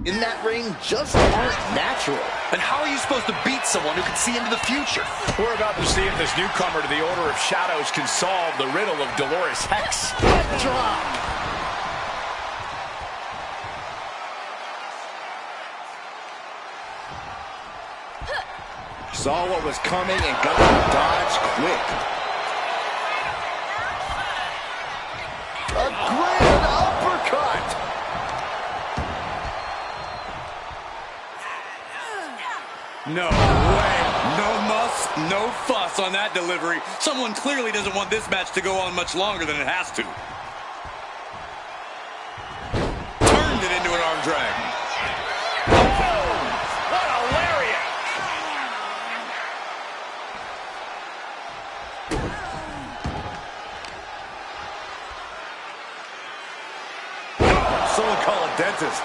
in that ring just aren't natural. And how are you supposed to beat someone who can see into the future? We're about to see if this newcomer to the Order of Shadows can solve the riddle of Dolores Hex. Leg drop. Saw what was coming and got to dodge quick. A grand uppercut. No way. No muss, no fuss on that delivery. Someone clearly doesn't want this match to go on much longer than it has to. Turned it into an arm drag. Oh, what a lariat! Someone call a dentist.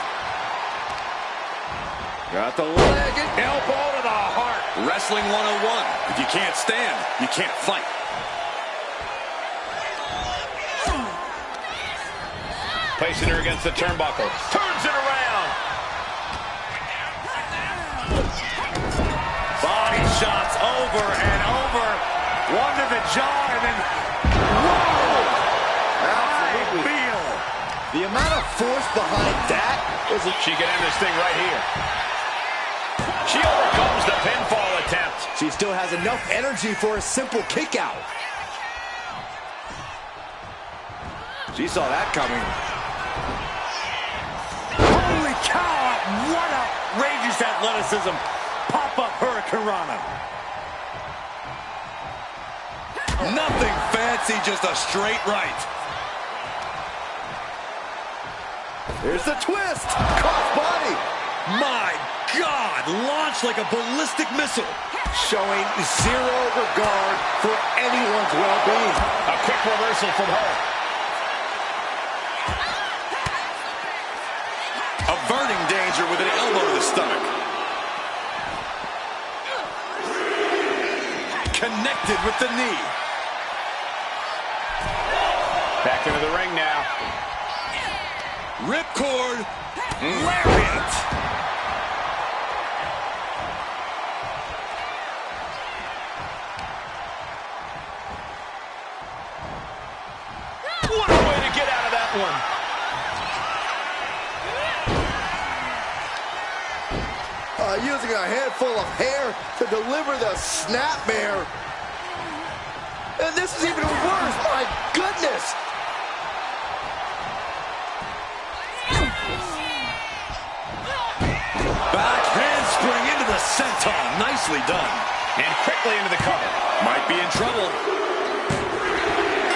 Got the leg and Elbow to the heart. Wrestling 101. If you can't stand, you can't fight. Placing her against the turnbuckle. Turns it around. Body shots over and over. One to the jaw and then... Whoa! absolutely. I feel. The amount of force behind that is... She can end this thing right here. She overcomes the pinfall attempt. She still has enough energy for a simple kick out. She saw that coming. Holy cow! What outrageous athleticism. Pop-up Hurricanrana. Nothing fancy, just a straight right. Here's the twist. Cross body. My God, launched like a ballistic missile. Showing zero regard for anyone's well-being. A quick reversal from her. Averting danger with an elbow to the stomach. Connected with the knee. Back into the ring now. Ripcord. Lariat. What a way to get out of that one. Using a handful of hair to deliver the snapmare. And this is even worse. My goodness. Back handspring into the senton. Nicely done. And quickly into the cover. Might be in trouble.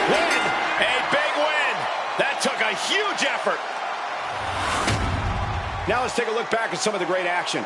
Win! A big win! That took a huge effort. Now let's take a look back at some of the great action.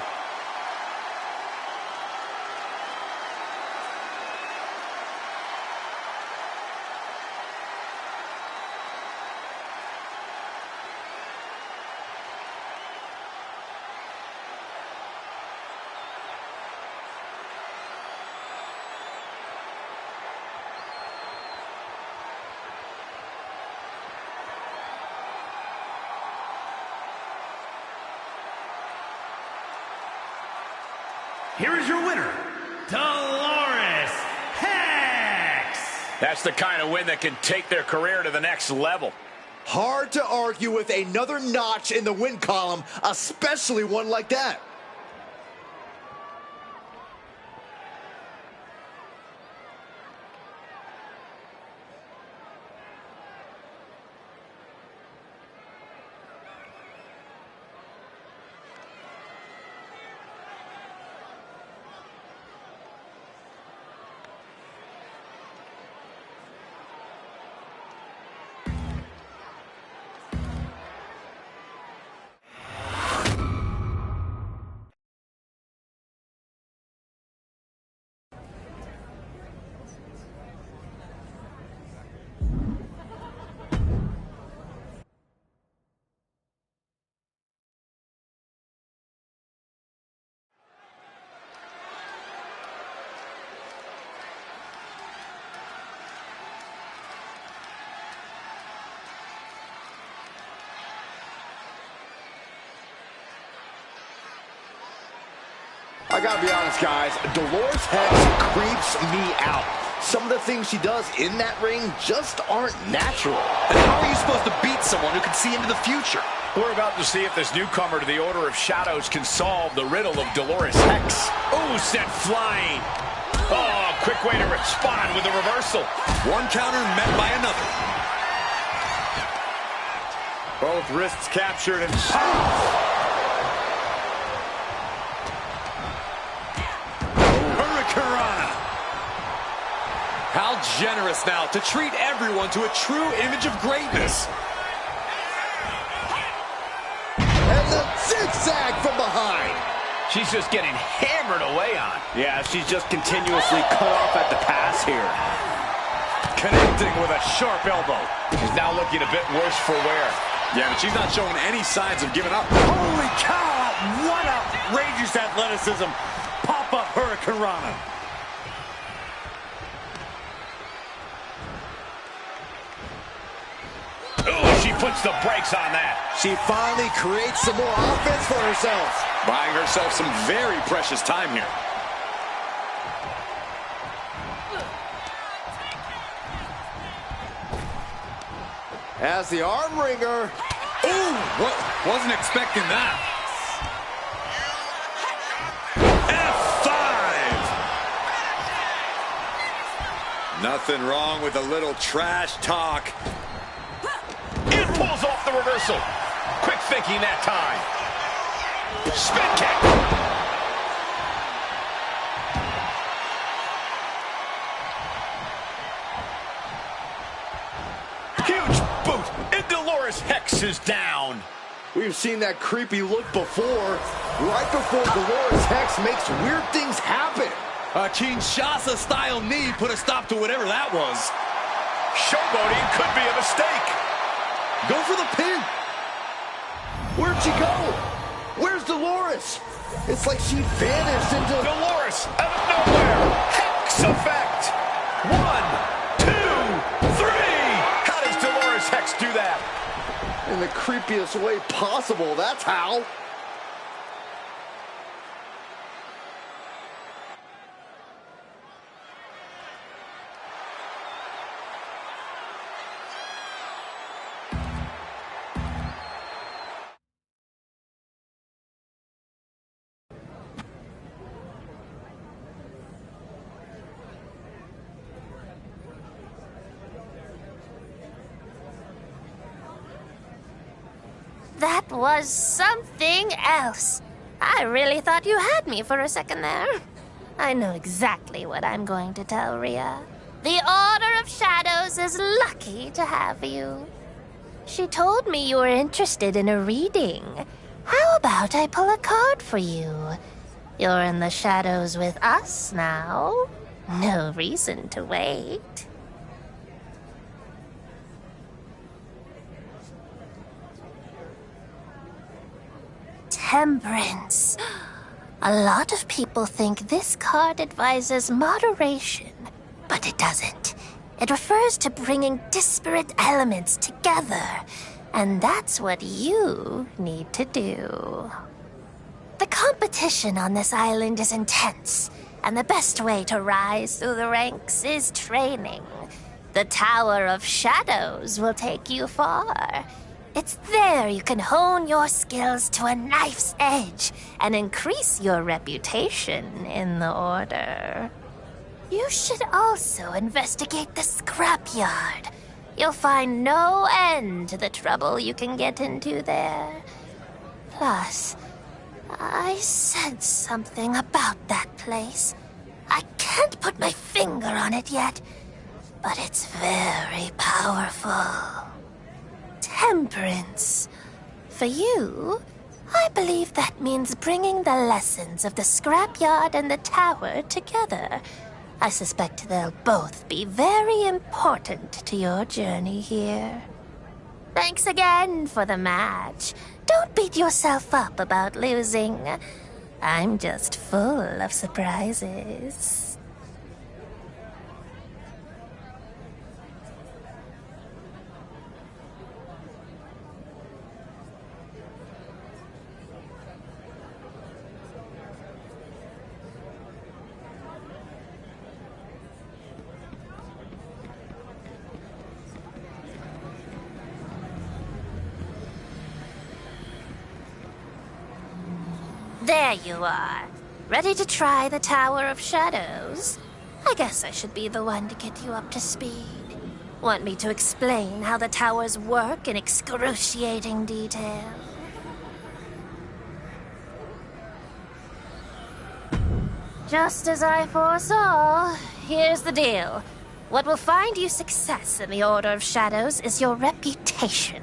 Here is your winner, Dolores Hex. That's the kind of win that can take their career to the next level. Hard to argue with another notch in the win column, especially one like that. I gotta be honest, guys. Dolores Hex creeps me out. Some of the things she does in that ring just aren't natural. And how are you supposed to beat someone who can see into the future? We're about to see if this newcomer to the Order of Shadows can solve the riddle of Dolores Hex. Ooh, sent flying. Oh, quick way to respond with a reversal. One counter met by another. Both wrists captured and pow! Hurricanrana. How generous now to treat everyone to a true image of greatness. And the zigzag from behind. She's just getting hammered away on. Yeah, she's just continuously cut off at the pass here. Connecting with a sharp elbow. She's now looking a bit worse for wear. Yeah, but she's not showing any signs of giving up. Holy cow! What outrageous athleticism! Pop-up Hurricanrana. Ooh, she puts the brakes on that. She finally creates some more offense for herself. Buying herself some very precious time here. As the arm wringer. Ooh, wasn't expecting that. F5. Nothing wrong with a little trash talk. It pulls off the reversal. Quick thinking that time. Spin kick. Huge boot. And Dolores Hex is down. We've seen that creepy look before. Right before Dolores Hex makes weird things happen. A Kinshasa-style knee put a stop to whatever that was. Showboating could be a mistake. Go for the pin. Where'd she go? Where's Dolores? It's like she vanished into... Dolores out of nowhere. Hex effect. 1, 2, 3. How does Dolores Hex do that? In the creepiest way possible, that's how. That was something else. I really thought you had me for a second there. I know exactly what I'm going to tell Rhea. The Order of Shadows is lucky to have you. She told me you were interested in a reading. How about I pull a card for you? You're in the shadows with us now. No reason to wait. Temperance. A lot of people think this card advises moderation, but it doesn't. It refers to bringing disparate elements together, and that's what you need to do. The competition on this island is intense, and the best way to rise through the ranks is training. The Tower of Shadows will take you far. It's there you can hone your skills to a knife's edge and increase your reputation in the Order. You should also investigate the scrapyard. You'll find no end to the trouble you can get into there. Plus, I sense something about that place. I can't put my finger on it yet, but it's very powerful. Temperance. For you, I believe that means bringing the lessons of the scrapyard and the tower together. I suspect they'll both be very important to your journey here. Thanks again for the match. Don't beat yourself up about losing. I'm just full of surprises. There you are. Ready to try the Tower of Shadows? I guess I should be the one to get you up to speed. Want me to explain how the towers work in excruciating detail? Just as I foresaw, here's the deal. What will find you success in the Order of Shadows is your reputation.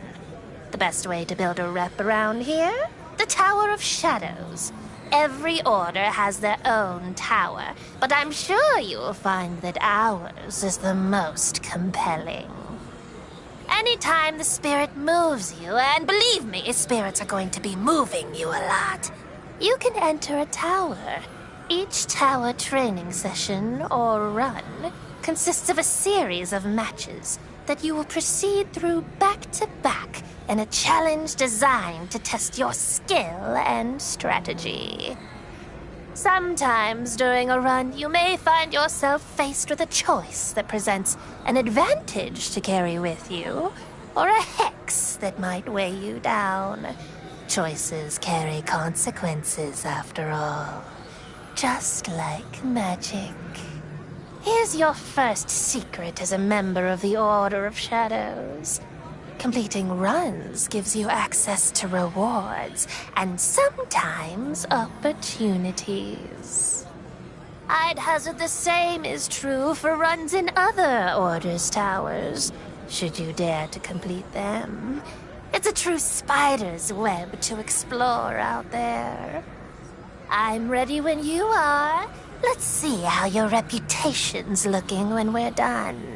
The best way to build a rep around here? The Tower of Shadows. Every order has their own tower, but I'm sure you will find that ours is the most compelling. Anytime the spirit moves you, and believe me, spirits are going to be moving you a lot, you can enter a tower. Each tower training session, or run, consists of a series of matches that you will proceed through back to back in a challenge designed to test your skill and strategy. Sometimes during a run, you may find yourself faced with a choice that presents an advantage to carry with you, or a hex that might weigh you down. Choices carry consequences, after all. Just like magic. Here's your first secret as a member of the Order of Shadows. Completing runs gives you access to rewards, and sometimes opportunities. I'd hazard the same is true for runs in other Orders' towers, should you dare to complete them. It's a true spider's web to explore out there. I'm ready when you are. Let's see how your reputation's looking when we're done.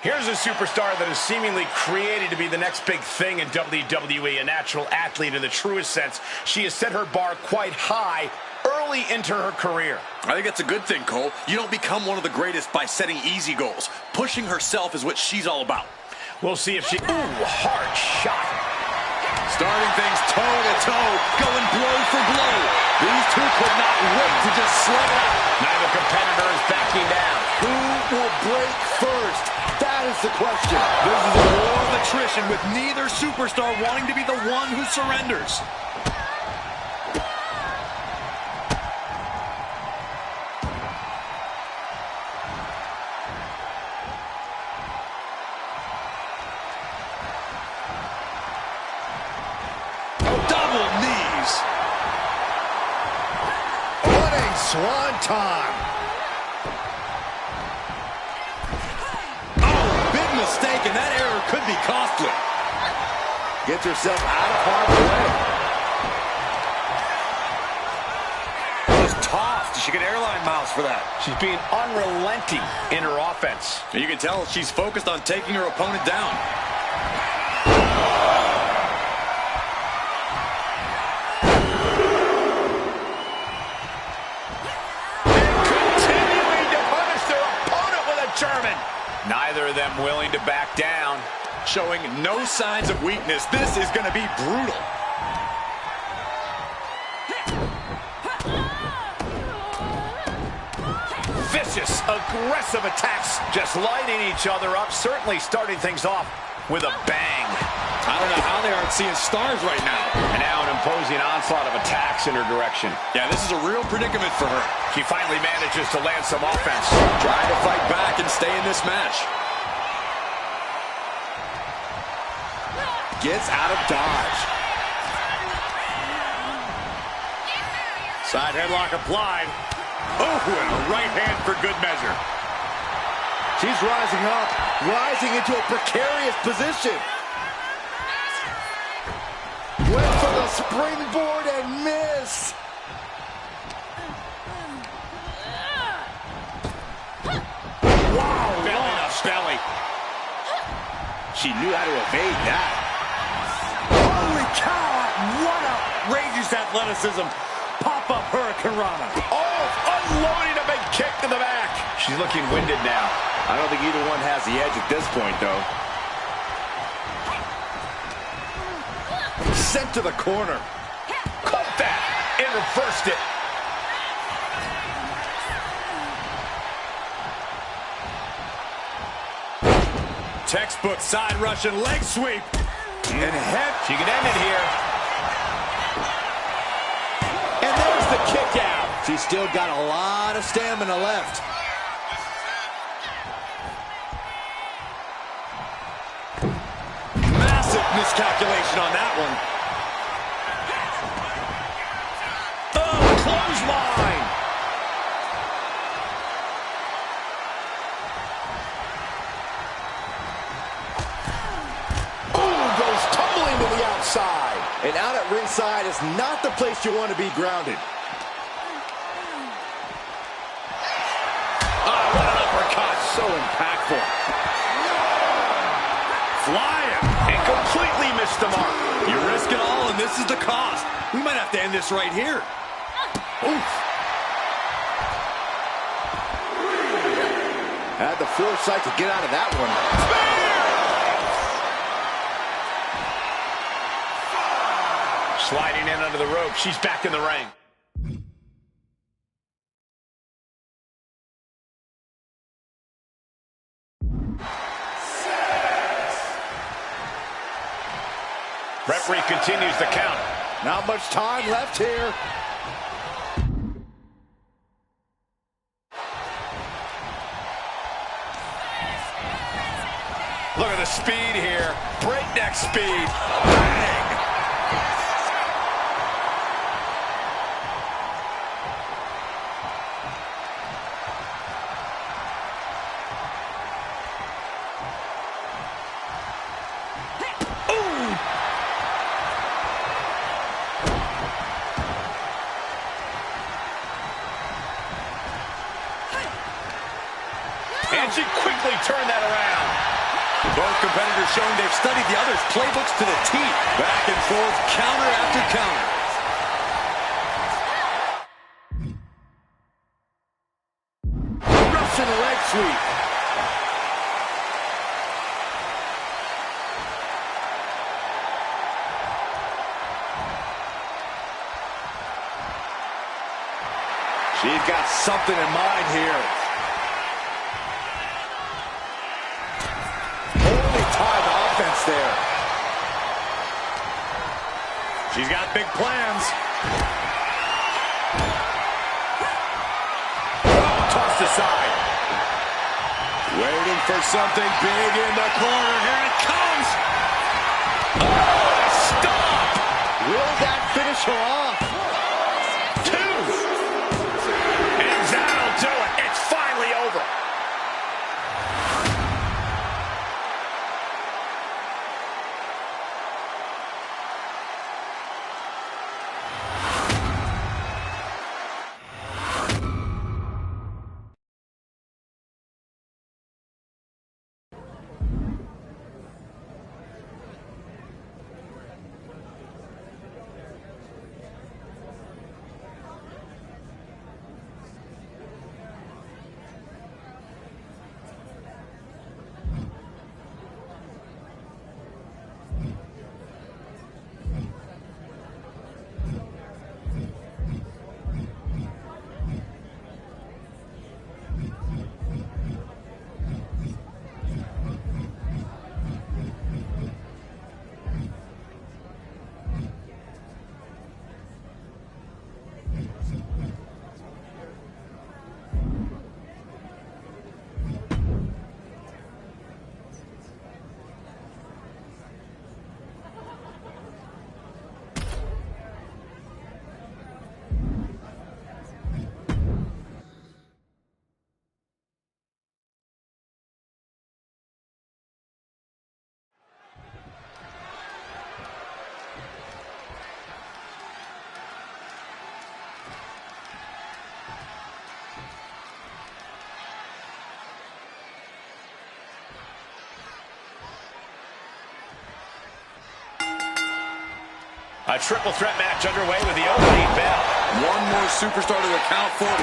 Here's a superstar that is seemingly created to be the next big thing in WWE, a natural athlete in the truest sense. She has set her bar quite high early into her career. I think that's a good thing, Cole. You don't become one of the greatest by setting easy goals. Pushing herself is what she's all about. We'll see if she... Ooh, hard shot. Starting things toe-to-toe, going blow for blow. These two could not wait to just slug it out. Neither competitor is backing down. Who will break first? That is the question. This is a war of attrition with neither superstar wanting to be the one who surrenders. Double knees. What a swanton. Mistake, and that error could be costly. Gets herself out of harm's way. She's tossed. She get airline miles for that. She's being unrelenting in her offense. You can tell she's focused on taking her opponent down. Continuing to punish their opponent with a German. Neither of them willing to back down. Showing no signs of weakness. This is going to be brutal. Vicious, aggressive attacks. Just lighting each other up. Certainly starting things off with a bang. I don't know how they aren't seeing stars right now. And now an imposing onslaught of attacks in her direction. Yeah, this is a real predicament for her. She finally manages to land some offense. Trying to fight back and stay in this match. Gets out of dodge. Side headlock applied. Oh, and a right hand for good measure. She's rising up, rising into a precarious position. Went for the springboard and missed. Wow, belly to belly. She knew how to evade that. Holy cow! What outrageous athleticism. Pop-up hurricanrana. Oh, unloading a big kick to the back. She's looking winded now. I don't think either one has the edge at this point, though. Sent to the corner. Caught that and reversed it. Textbook side Russian leg sweep. And head. She can end it here. And there's the kick out. She's still got a lot of stamina left. Massive miscalculation on that one. Oh, clothesline. Outside. And out at ringside is not the place you want to be grounded. Oh, what an uppercut. So impactful. Flying. And completely missed the mark. You risk it all, and this is the cost. We might have to end this right here. Oof. Had the foresight to get out of that one. Sliding in under the rope. She's back in the ring. Referee continues the count. Not much time left here. Look at the speed here. Breakneck speed. Bang! And she quickly turned that around. Both competitors showing they've studied the other's playbooks to the T. Back and forth, counter after counter. Russian leg sweep. She's got something in mind here. There. She's got big plans. Oh, tossed aside. Waiting for something big in the corner. Here it comes. Oh, stop. Will that finish her off? 2. And that'll do it. It's finally over. A triple threat match underway with the opening bell. One more superstar to account for.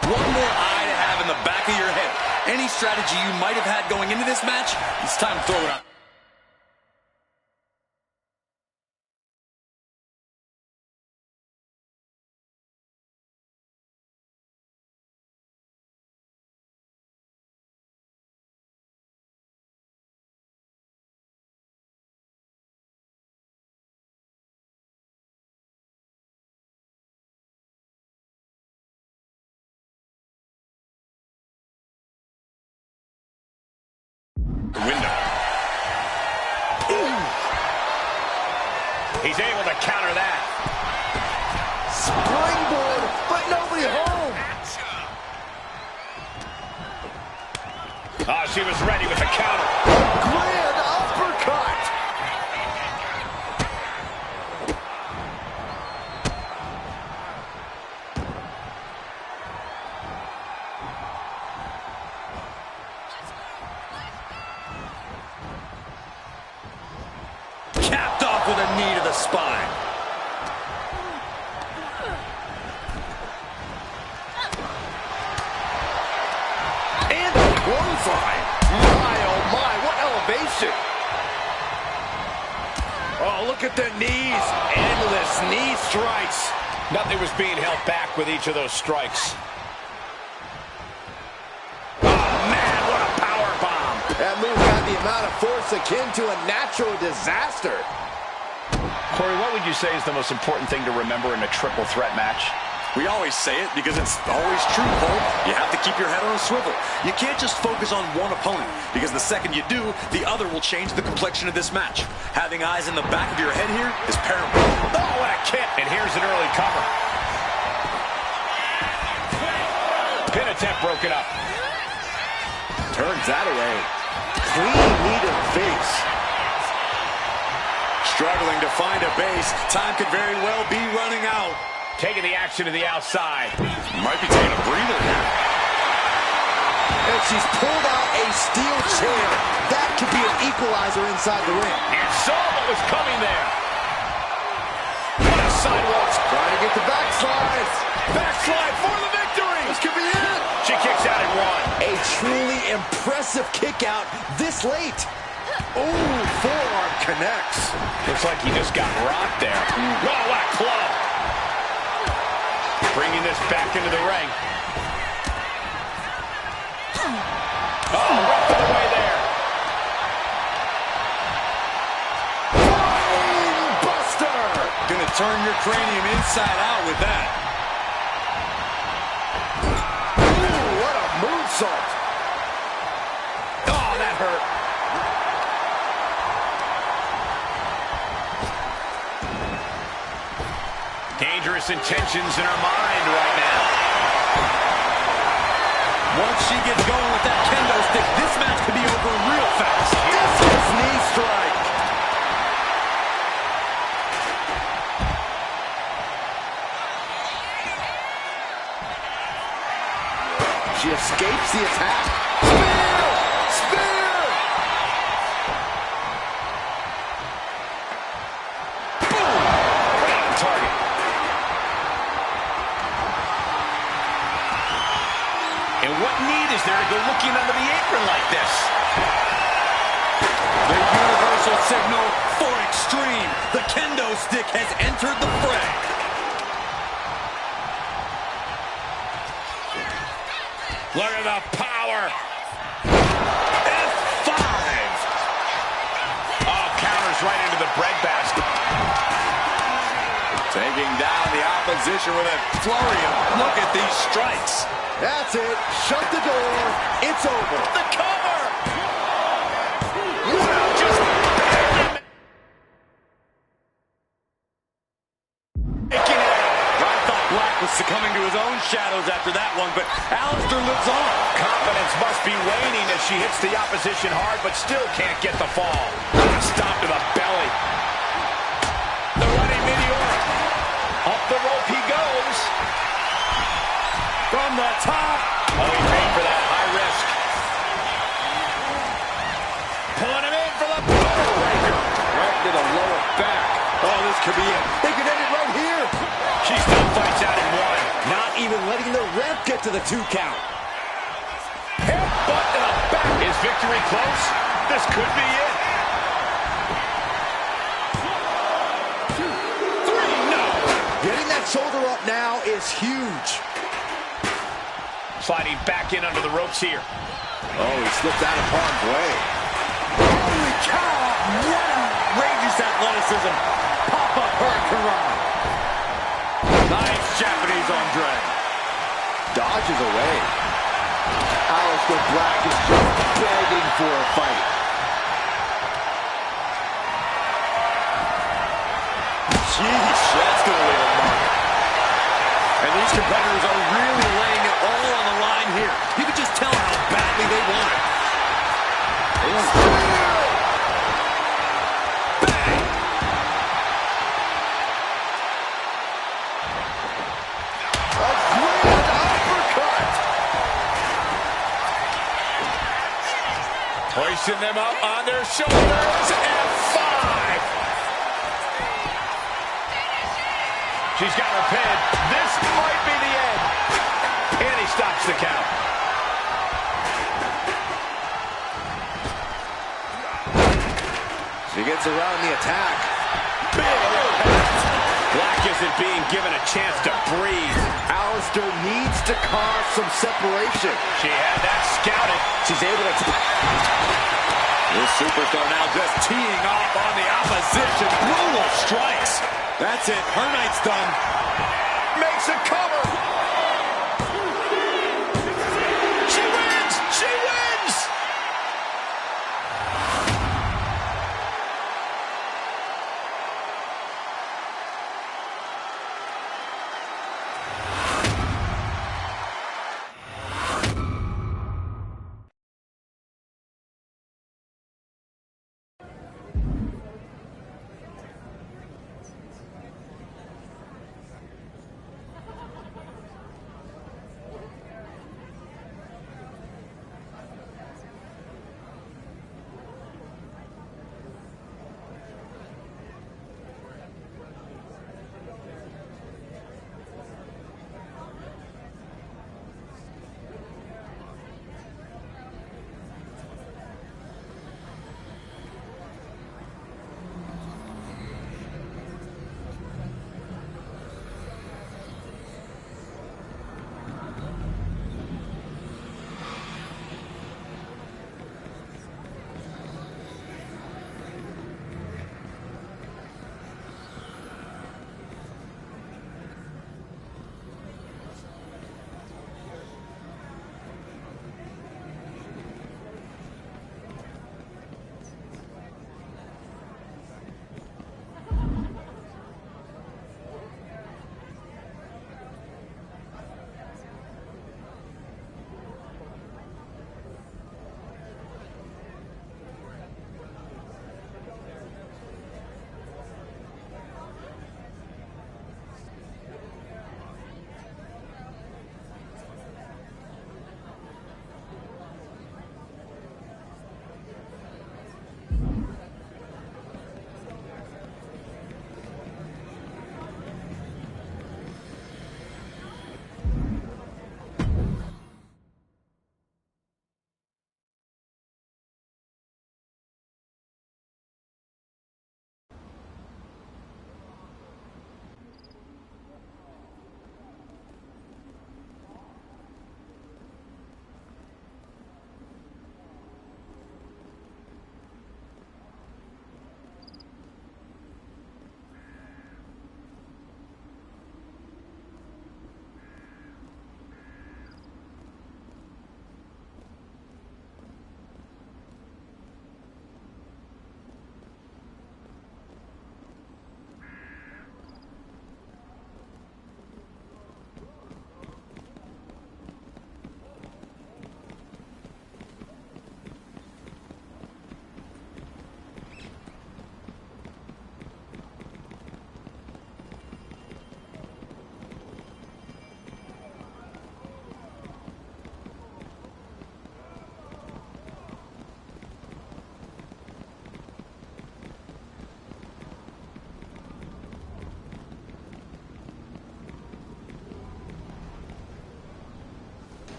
One more eye to have in the back of your head. Any strategy you might have had going into this match, it's time to throw it out. Window. Ooh. He's able to counter that. Springboard, but nobody home. Oh, she was ready with the counter. Grand uppercut. Capped off with a knee to the spine. And a clothesline. My, oh my, what elevation. Oh, look at the knees. Endless knee strikes. Nothing was being held back with each of those strikes. Oh, man, what a power bomb. That move had the amount of force akin to a natural disaster. Corey, what would you say is the most important thing to remember in a triple threat match? We always say it because it's always true, Cole. You have to keep your head on a swivel. You can't just focus on one opponent, because the second you do, the other will change the complexion of this match. Having eyes in the back of your head here is paramount. Oh, what a kick. And here's an early cover. Pin attempt broken up. Turns that away. Clean knee to the face. Struggling to find a base. Time could very well be running out. Taking the action to the outside. Might be taking a breather here. And she's pulled out a steel chair. That could be an equalizer inside the ring. And saw what was coming there. What a sidewalk. Trying to get the backslide. Backslide for the victory. This could be it. She kicks out at one. A truly impressive kick out this late. Ooh, forearm connects. Looks like he just got rocked there. Oh, what a club. Bringing this back into the ring. Oh, rough of the way there. Brain buster. Gonna turn your cranium inside out with that. Ooh, what a moonsault. Oh, that hurt. Dangerous intentions in her mind right now. Once she gets going with that kendo stick, this match could be over real fast. Vicious knee strike. She escapes the attack. Spear! Spear! Boom! Right on target. And what need is there to go looking under the apron like this? The universal signal for extreme. The kendo stick has entered the fray. Look at the power. F5. Oh, counters right into the breadbasket. Taking down the opposition with a flurry of, look at these strikes. That's it. Shut the door. It's over. The cover. Wow, just barely making it out. I thought Black was succumbing to his own shadows after that one, but Alistair lives on. Confidence must be waning as she hits the opposition hard, but still can't get the fall. Stop to the belly. The running meteoric. Up the rope he goes. From the top. Oh, he paid for that. High risk. Pulling him in for the breaker. could be it. They could end it right here. She still fights out in one. Not even letting the ref get to the 2 count. Headbutt to the back. Is victory close? This could be it. 3, no. Getting that shoulder up now is huge. Sliding back in under the ropes here. Oh, he slipped out of harm's way. Holy cow! What outrageous athleticism! Pop-up hurricane. Nice Japanese arm drag. Dodges away. Aleister Black is just begging for a fight. Jeez, that's going to leave a mark. And these competitors are really laying it all on the line here. You can just tell how badly they want it. Bang! A grand uppercut. Hoisting them up on their shoulders. F5. She's got her pin. This might be the end. And he stops the count. She gets around the attack. Big impact. Black isn't being given a chance to breathe. Aleister needs to cause some separation. She had that scouted. She's able to... This superstar now just teeing off on the opposition. Brutal strikes. That's it. Her night's done. Makes a cover. She wins. She wins.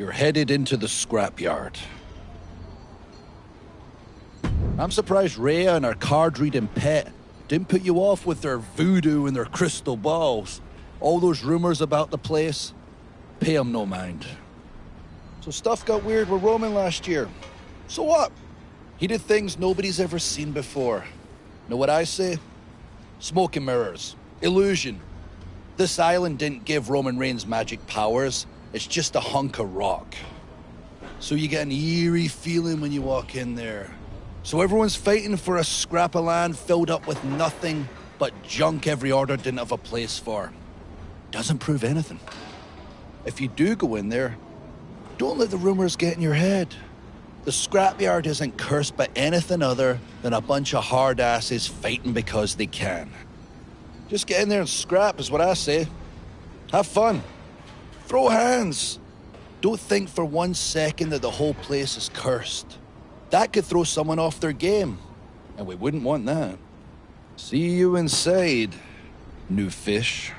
You're headed into the scrapyard. I'm surprised Rhea and her card-reading pet didn't put you off with their voodoo and their crystal balls. All those rumors about the place, pay them no mind. So stuff got weird with Roman last year. So what? He did things nobody's ever seen before. Know what I say? Smoke and mirrors. Illusion. This island didn't give Roman Reigns magic powers. It's just a hunk of rock. So you get an eerie feeling when you walk in there. So everyone's fighting for a scrap of land filled up with nothing but junk every order didn't have a place for. Doesn't prove anything. If you do go in there, don't let the rumors get in your head. The scrapyard isn't cursed by anything other than a bunch of hard asses fighting because they can. Just get in there and scrap is what I say. Have fun. Throw hands. Don't think for 1 second that the whole place is cursed. That could throw someone off their game, and we wouldn't want that. See you inside, new fish.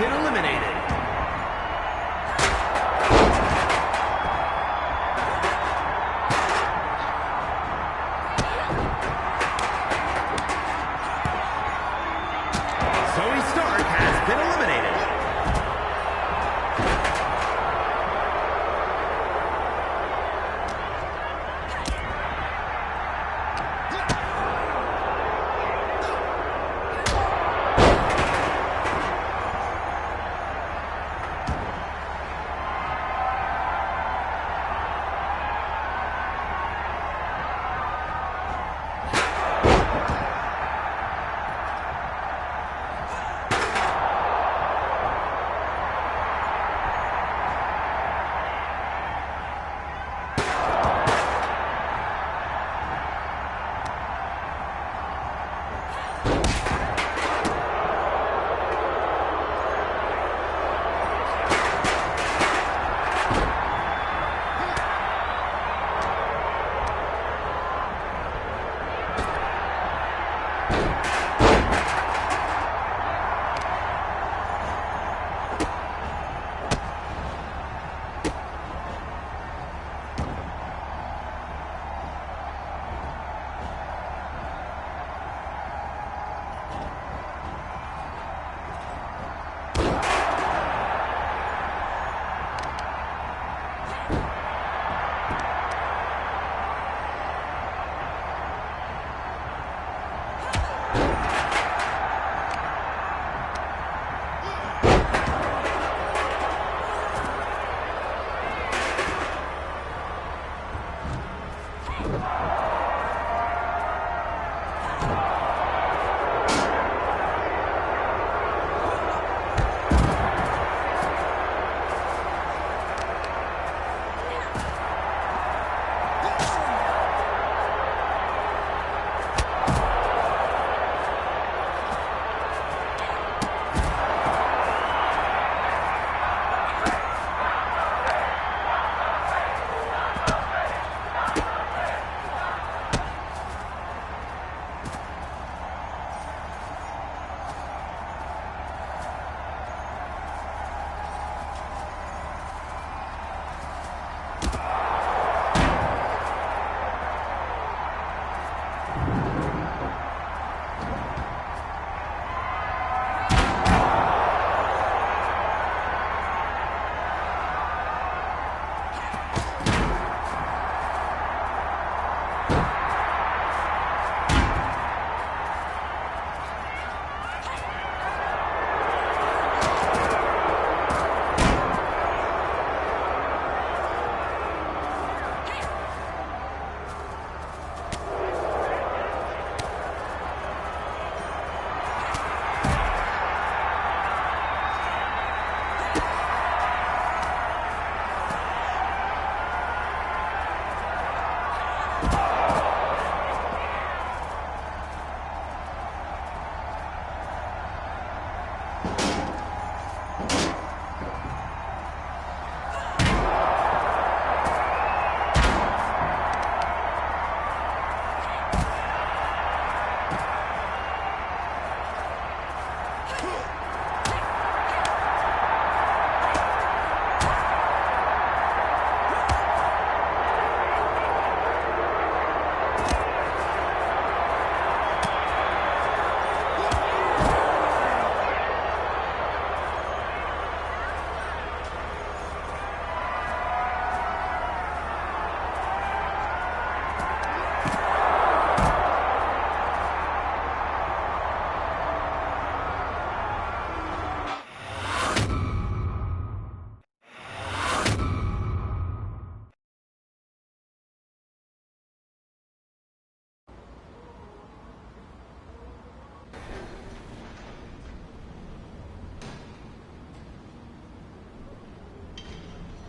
been eliminated. Zoe Stark has been eliminated.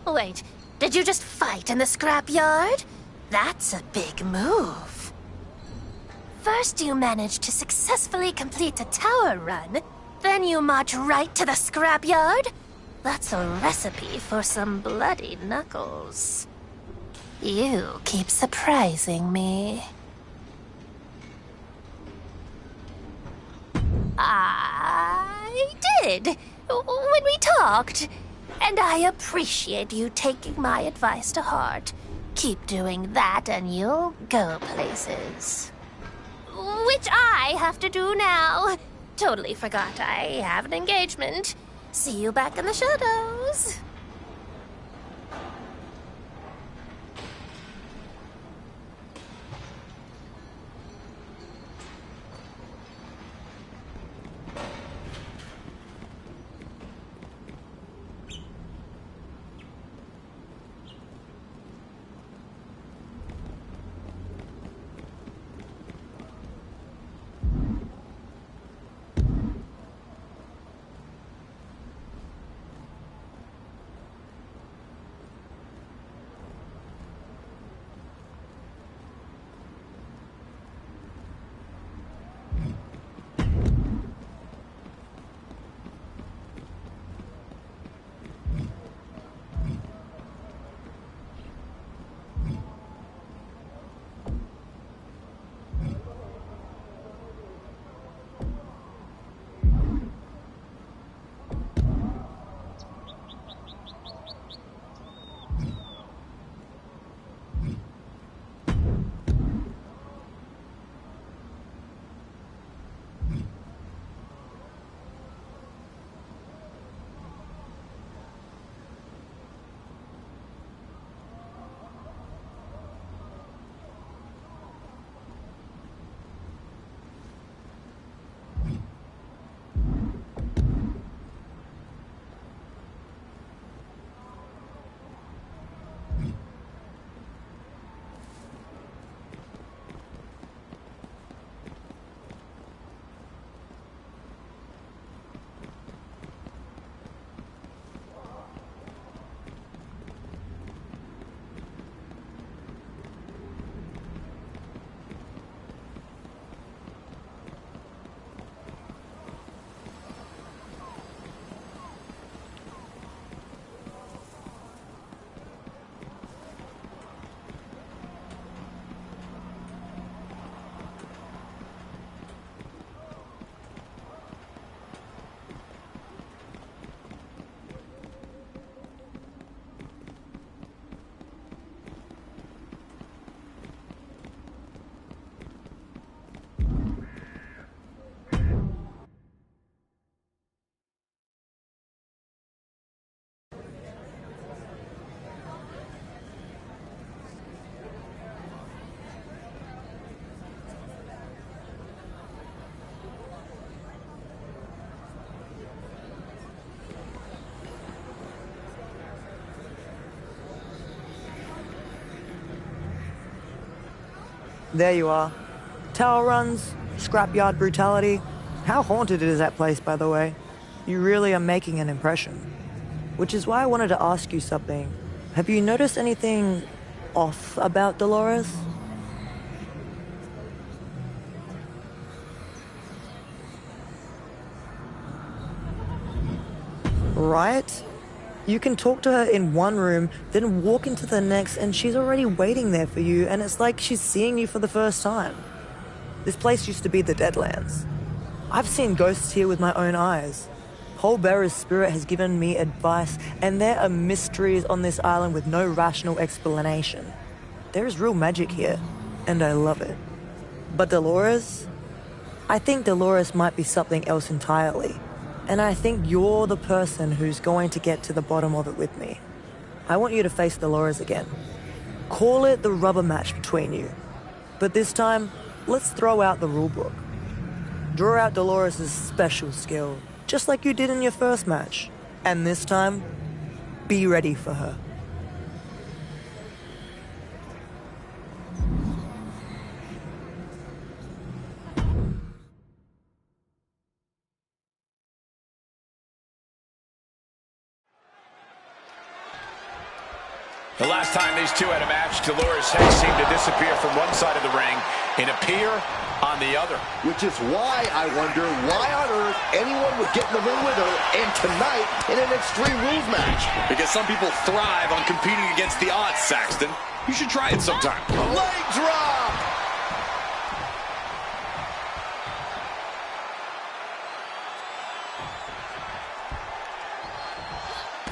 Wait, did you just fight in the scrapyard? That's a big move. First you managed to successfully complete a tower run, then you march right to the scrapyard? That's a recipe for some bloody knuckles. You keep surprising me. I did. when we talked. And I appreciate you taking my advice to heart. Keep doing that and you'll go places. Which I have to do now. Totally forgot I have an engagement. See you back in the shadows. There you are. Tower runs, scrapyard brutality. How haunted is that place, by the way? You really are making an impression. Which is why I wanted to ask you something. Have you noticed anything off about Dolores? Right? You can talk to her in one room, then walk into the next, and she's already waiting there for you, and it's like she's seeing you for the first time. This place used to be the Deadlands. I've seen ghosts here with my own eyes. Paul Bearer's spirit has given me advice, and there are mysteries on this island with no rational explanation. There is real magic here, and I love it. But Dolores? I think Dolores might be something else entirely. And I think you're the person who's going to get to the bottom of it with me. I want you to face Dolores again. Call it the rubber match between you. But this time, let's throw out the rulebook. Draw out Dolores' special skill, just like you did in your first match. And this time, be ready for her. The last time these two had a match, Dolores Hex seemed to disappear from one side of the ring and appear on the other. Which is why I wonder why on earth anyone would get in the ring with her, and tonight in an Extreme Rules match. Because some people thrive on competing against the odds, Saxton. You should try it sometime. Leg drop!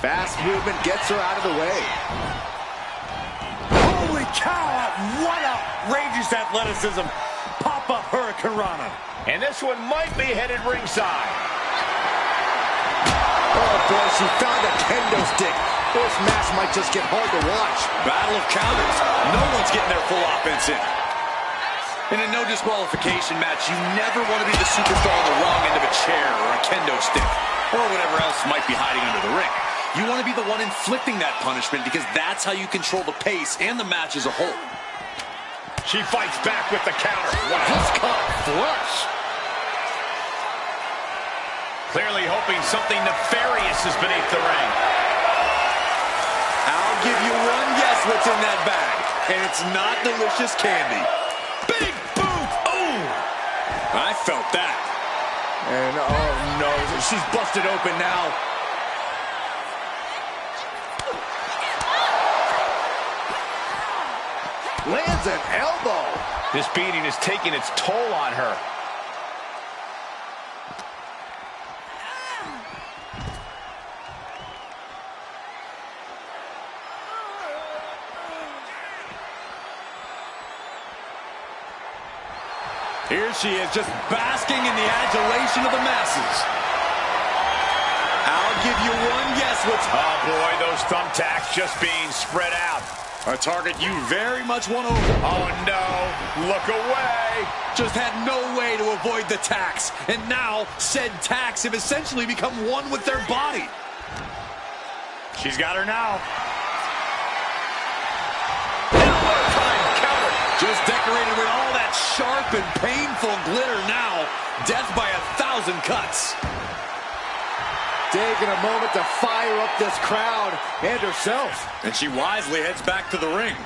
Fast movement gets her out of the way. Holy cow! What outrageous athleticism! Pop-up Hurricane Rana. And this one might be headed ringside. Oh boy, she found a kendo stick. This match might just get hard to watch. Battle of counters. No one's getting their full offense in. In a no disqualification match, you never want to be the superstar on the wrong end of a chair or a kendo stick, or whatever else might be hiding under the ring. You want to be the one inflicting that punishment because that's how you control the pace and the match as a whole. She fights back with the counter. Wow. Just caught flush. Clearly hoping something nefarious is beneath the ring. I'll give you one guess what's in that bag, and it's not delicious candy. Big boot! Oh! I felt that. And oh no, she's busted open now. Lands an elbow. This beating is taking its toll on her. Here she is, just basking in the adulation of the masses. I'll give you one guess what's... Oh boy, those thumbtacks just being spread out. A target you very much want over. Oh no, look away. Just had no way to avoid the tacks. And now, said tacks have essentially become one with their body. She's got her now. Just decorated with all that sharp and painful glitter now. Death by 1,000 cuts. Taking a moment to fire up this crowd and herself. And she wisely heads back to the ring.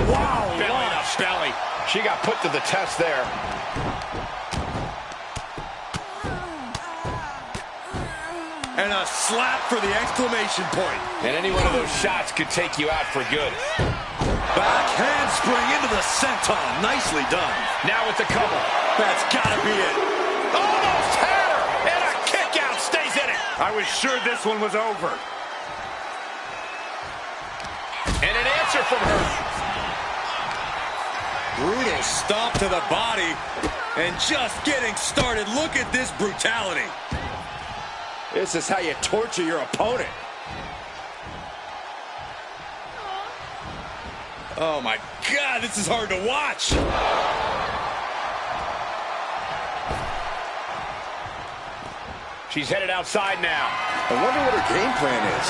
Wow, belly to belly. She got put to the test there. And a slap for the exclamation point. And any one of those shots could take you out for good. Back handspring into the senton. Nicely done. Now with the cover. That's gotta be it. Almost had her. And a kick out stays in it. I was sure this one was over. And an answer from her. Brutal stomp to the body. And just getting started. Look at this brutality. This is how you torture your opponent. Oh my God, this is hard to watch. She's headed outside now. I wonder what her game plan is.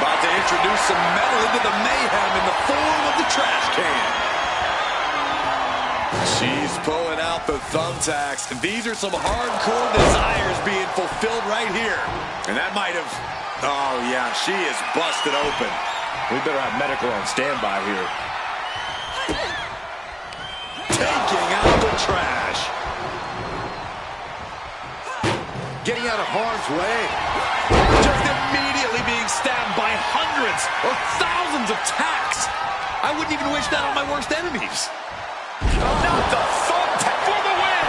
About to introduce some metal into the mayhem in the form of the trash can. She's pulling out the thumbtacks. These are some hardcore desires being fulfilled right here. And that might have... Oh, yeah, she is busted open. We better have medical on standby here. Taking out the trash. Getting out of harm's way. Just immediately being stabbed by hundreds or thousands of tacks. I wouldn't even wish that on my worst enemies. Not the thumbtack for the win.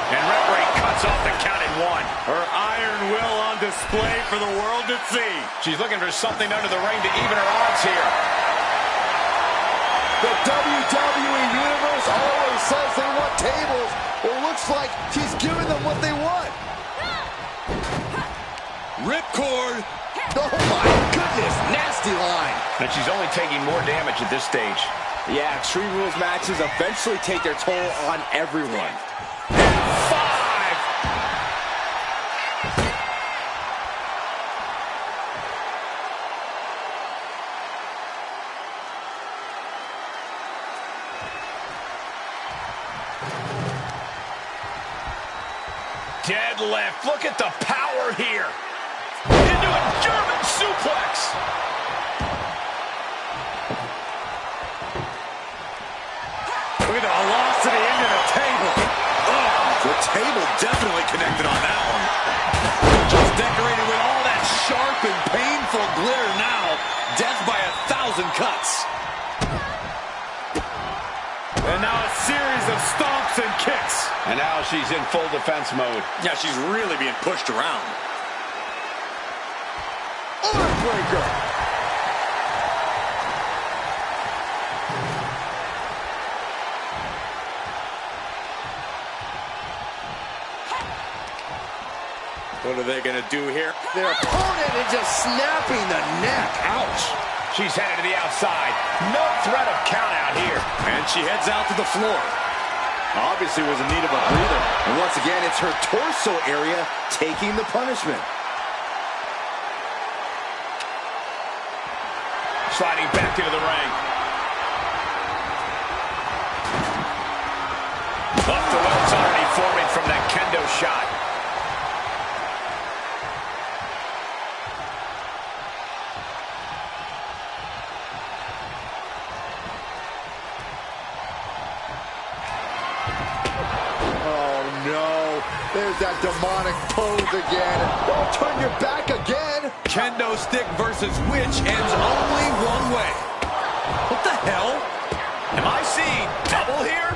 And referee cuts off the count at 1. Her iron will on display for the world to see. She's looking for something under the ring to even her odds here. The WWE Universe always says they want tables. Well, looks like she's giving them what they want. Ripcord. Oh my goodness, nasty line. And she's only taking more damage at this stage. Yeah, Extreme Rules matches eventually take their toll on everyone. 5. Deadlift. Look at the power here. Into a German suplex. Look at the velocity into the table. Oh, the table definitely connected on that one. Just decorated with all that sharp and painful glitter now. Death by 1,000 cuts. And now a series of stomps and kicks. And now she's in full defense mode. Yeah, she's really being pushed around. Armbreaker. What are they going to do here? Their opponent is just snapping the neck. Ouch. She's headed to the outside. No threat of count out here. And she heads out to the floor. Obviously was in need of a breather. And once again, it's her torso area taking the punishment. Sliding back into the ring. Off the welts already forming from that kendo shot. There's that demonic pose again. Don't turn your back again. Kendo stick versus which ends only one way. What the hell? Am I seeing double here?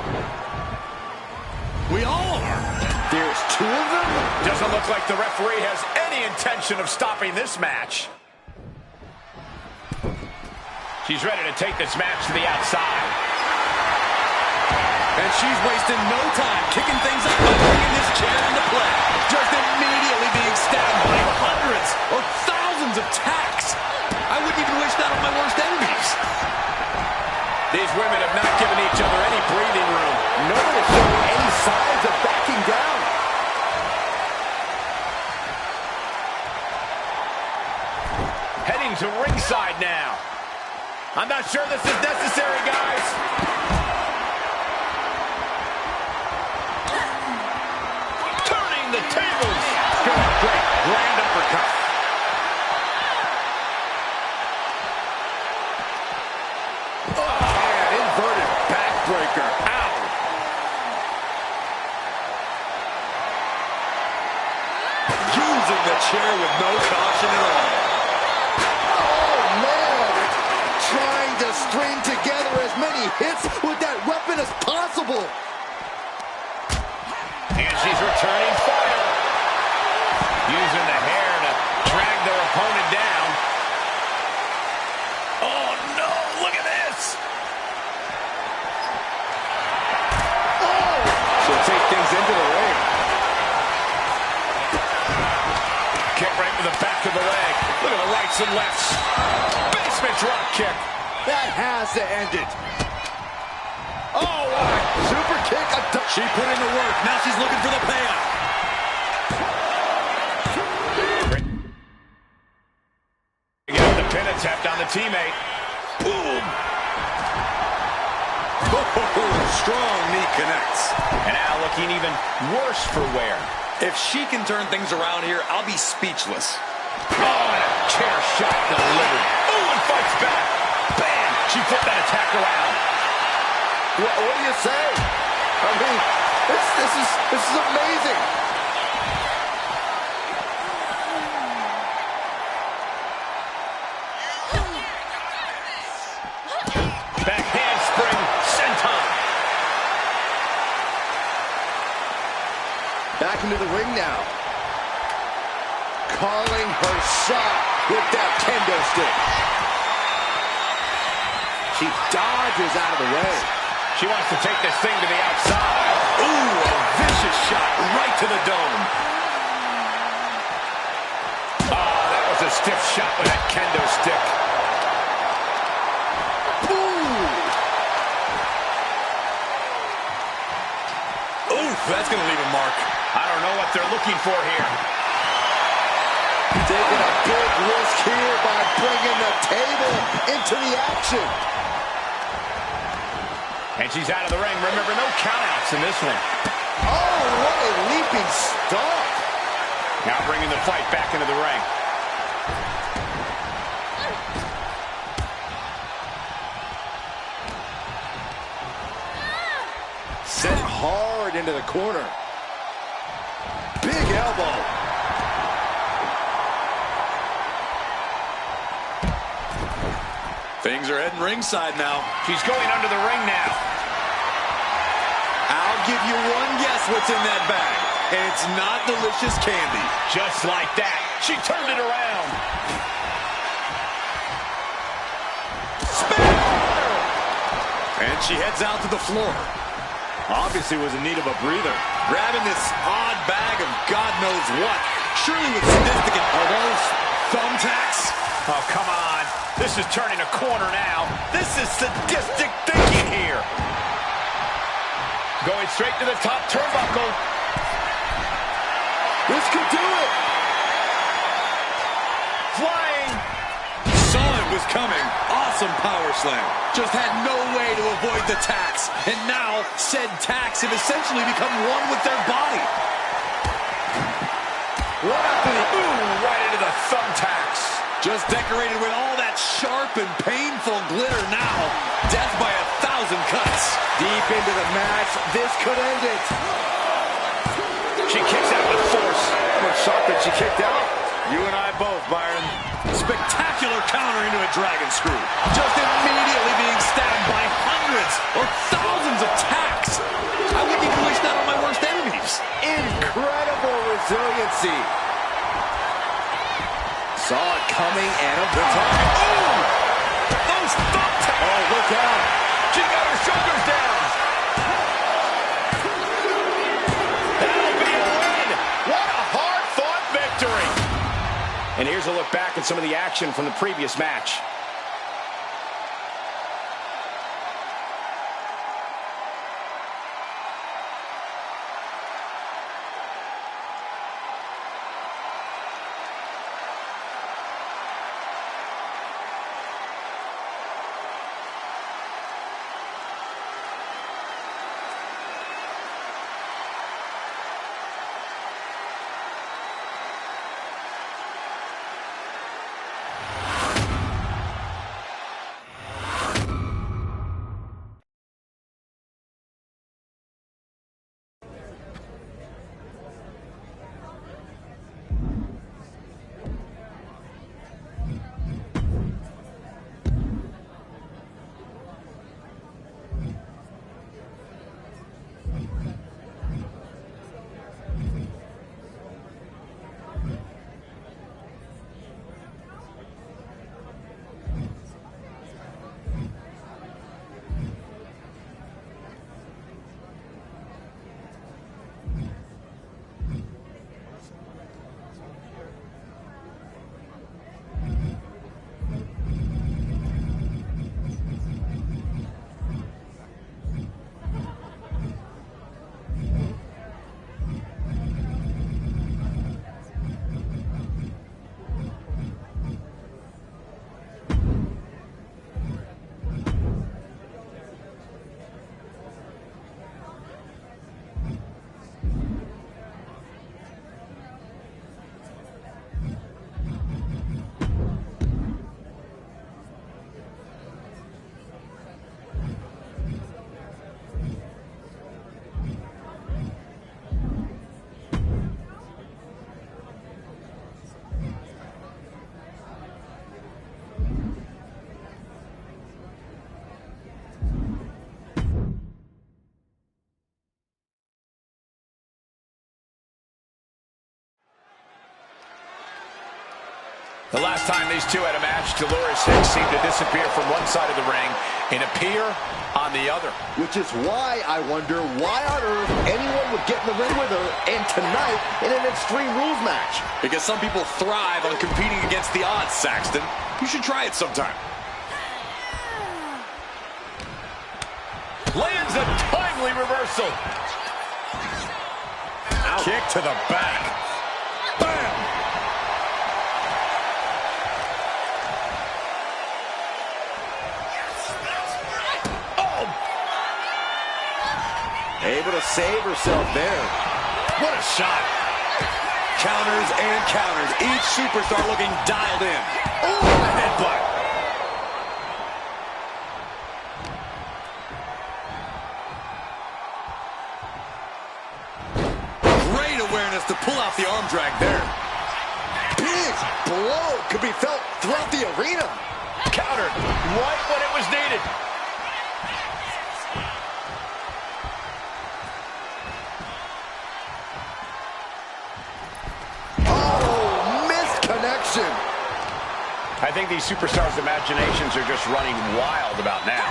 We all are. There's two of them? Doesn't look like the referee has any intention of stopping this match. She's ready to take this match to the outside. And she's wasting no time kicking things up by bringing this chair into play. Just immediately being stabbed by hundreds or thousands of tacks. I wouldn't even wish that on my worst enemies. These women have not given each other any breathing room. No one is showing any signs of backing down. Heading to ringside now. I'm not sure this is necessary, guys. The tables. Great grand uppercut. Oh, man, inverted backbreaker. Ow. Using the chair with no caution at all. Oh, man. Trying to string together as many hits with that weapon as possible. And she's returning fire. Using the hair to drag their opponent down. Oh, no. Look at this. Oh! She'll take things into the ring. Kick right to the back of the leg. Look at the rights and lefts. Basement drop kick. That has to end it. Oh, what a super kick. She put in the work. Now she's looking for the payout. Get the pin attempt on the teammate. Boom. Oh, strong knee connects. And now looking even worse for wear. If she can turn things around here, I'll be speechless. Oh, and a chair shot delivered. Oh, and fights back. Bam! She flipped that attack around. What do you say? I mean, this is amazing. Back handspring, senton. Back into the ring now. Calling her shot with that kendo stick. She dodges out of the way. She wants to take this thing to the outside. Ooh, a vicious shot right to the dome. Oh, that was a stiff shot with that kendo stick. Ooh, that's going to leave a mark. I don't know what they're looking for here. Taking a big risk here by bringing the table into the action. And she's out of the ring. Remember, no countouts in this one. Oh, what a leaping stomp. Now bringing the fight back into the ring. Sent hard into the corner. Big elbow. Things are heading ringside now. She's going under the ring now. How I'll give you one guess what's in that bag. And it's not delicious candy. Just like that, she turned it around. Spear! And she heads out to the floor. Obviously was in need of a breather. Grabbing this odd bag of God knows what. Surely with sadistic and are those thumbtacks? Oh, come on. This is turning a corner now. This is sadistic thinking here. Going straight to the top turnbuckle. This could do it. Flying. Saw it was coming. Awesome power slam. Just had no way to avoid the tacks. And now said tacks have essentially become one with their body. Right up to the right into the thumbtacks. Just decorated with all that sharp and painful glitter now. Death by 1,000 cuts. Deep into the match, this could end it. She kicks out with force. I'm shocked that she kicked out. You and I both, Byron. Spectacular counter into a dragon screw. Just immediately being stabbed by hundreds or thousands of tacks. I wouldn't even wish that on my worst enemies. Incredible resiliency. Saw it coming and a the time. Oh! Those thumbtacks! Oh, look out. She got her shoulders down. That'll be a win. What a hard-fought victory. And here's a look back at some of the action from the previous match. The last time these two had a match, Dolores Hicks seemed to disappear from one side of the ring and appear on the other. Which is why I wonder why on earth anyone would get in the ring with her, and tonight in an Extreme Rules match. Because some people thrive on competing against the odds, Saxton. You should try it sometime. Lands a timely reversal. Kick to the back. Bam! Able to save herself there. What a shot. Counters and counters. Each superstar looking dialed in. Oh, a headbutt. Great awareness to pull out the arm drag there. Big blow could be felt throughout the arena. Countered right when it was needed. I think these superstars' imaginations are just running wild about now.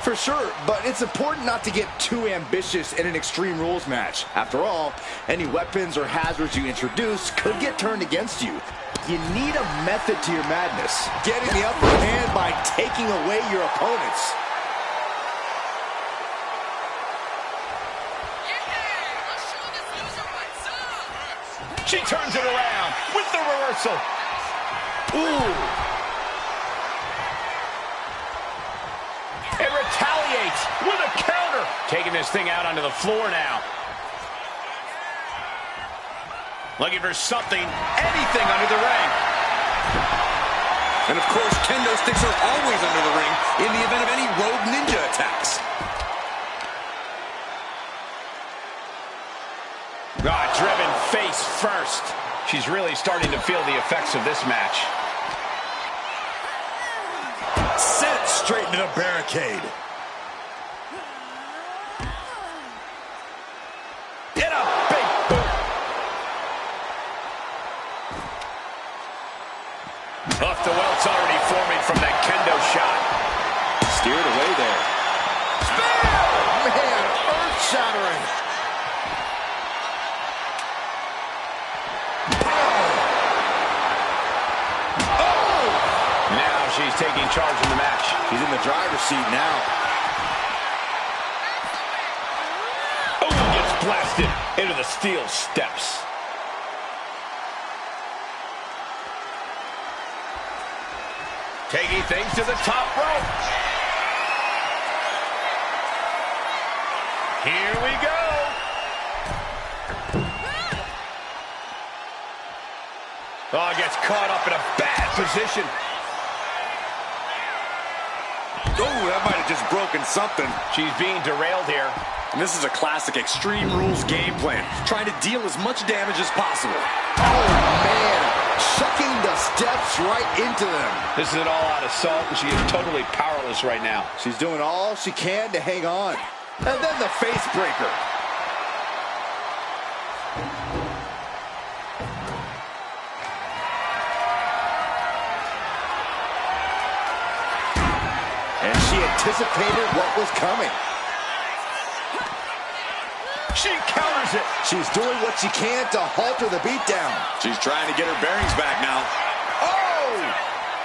For sure, but it's important not to get too ambitious in an Extreme Rules match. After all, any weapons or hazards you introduce could get turned against you. You need a method to your madness. Getting the upper hand by taking away your opponents. She turns it around with the reversal. Ooh. It retaliates with a counter. Taking this thing out onto the floor now. Looking for something, anything under the ring. And of course, kendo sticks are always under the ring in the event of any rogue ninja attacks. Driven face first. She's really starting to feel the effects of this match. Sent straight into the barricade. Get a big boot. Off the welts already forming from that kendo shot. Steered away there. Spear! Man, earth-shattering. She's taking charge in the match. She's in the driver's seat now. Oh, gets blasted into the steel steps. Taking things to the top rope. Here we go. Oh, gets caught up in a bad position. Oh, that might have just broken something. She's being derailed here. And this is a classic Extreme Rules game plan, trying to deal as much damage as possible. Oh, man. Chucking the steps right into them. This is an all-out assault, and she is totally powerless right now. She's doing all she can to hang on. And then the face breaker. And she anticipated what was coming. She counters it. She's doing what she can to halter the beatdown. She's trying to get her bearings back now. Oh!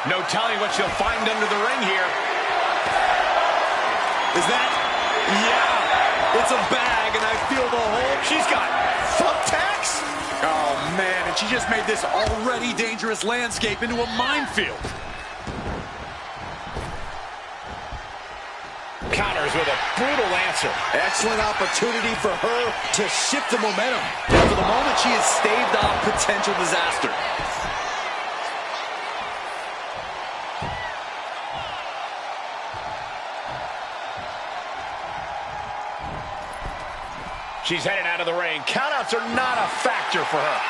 No telling what she'll find under the ring here. Is that? Yeah! It's a bag, and I feel the hole. She's got thumbtacks. Oh, man, and she just made this already dangerous landscape into a minefield. Counters with a brutal answer. Excellent opportunity for her to shift the momentum. And for the moment, she has staved off potential disaster. She's heading out of the ring. Countouts are not a factor for her.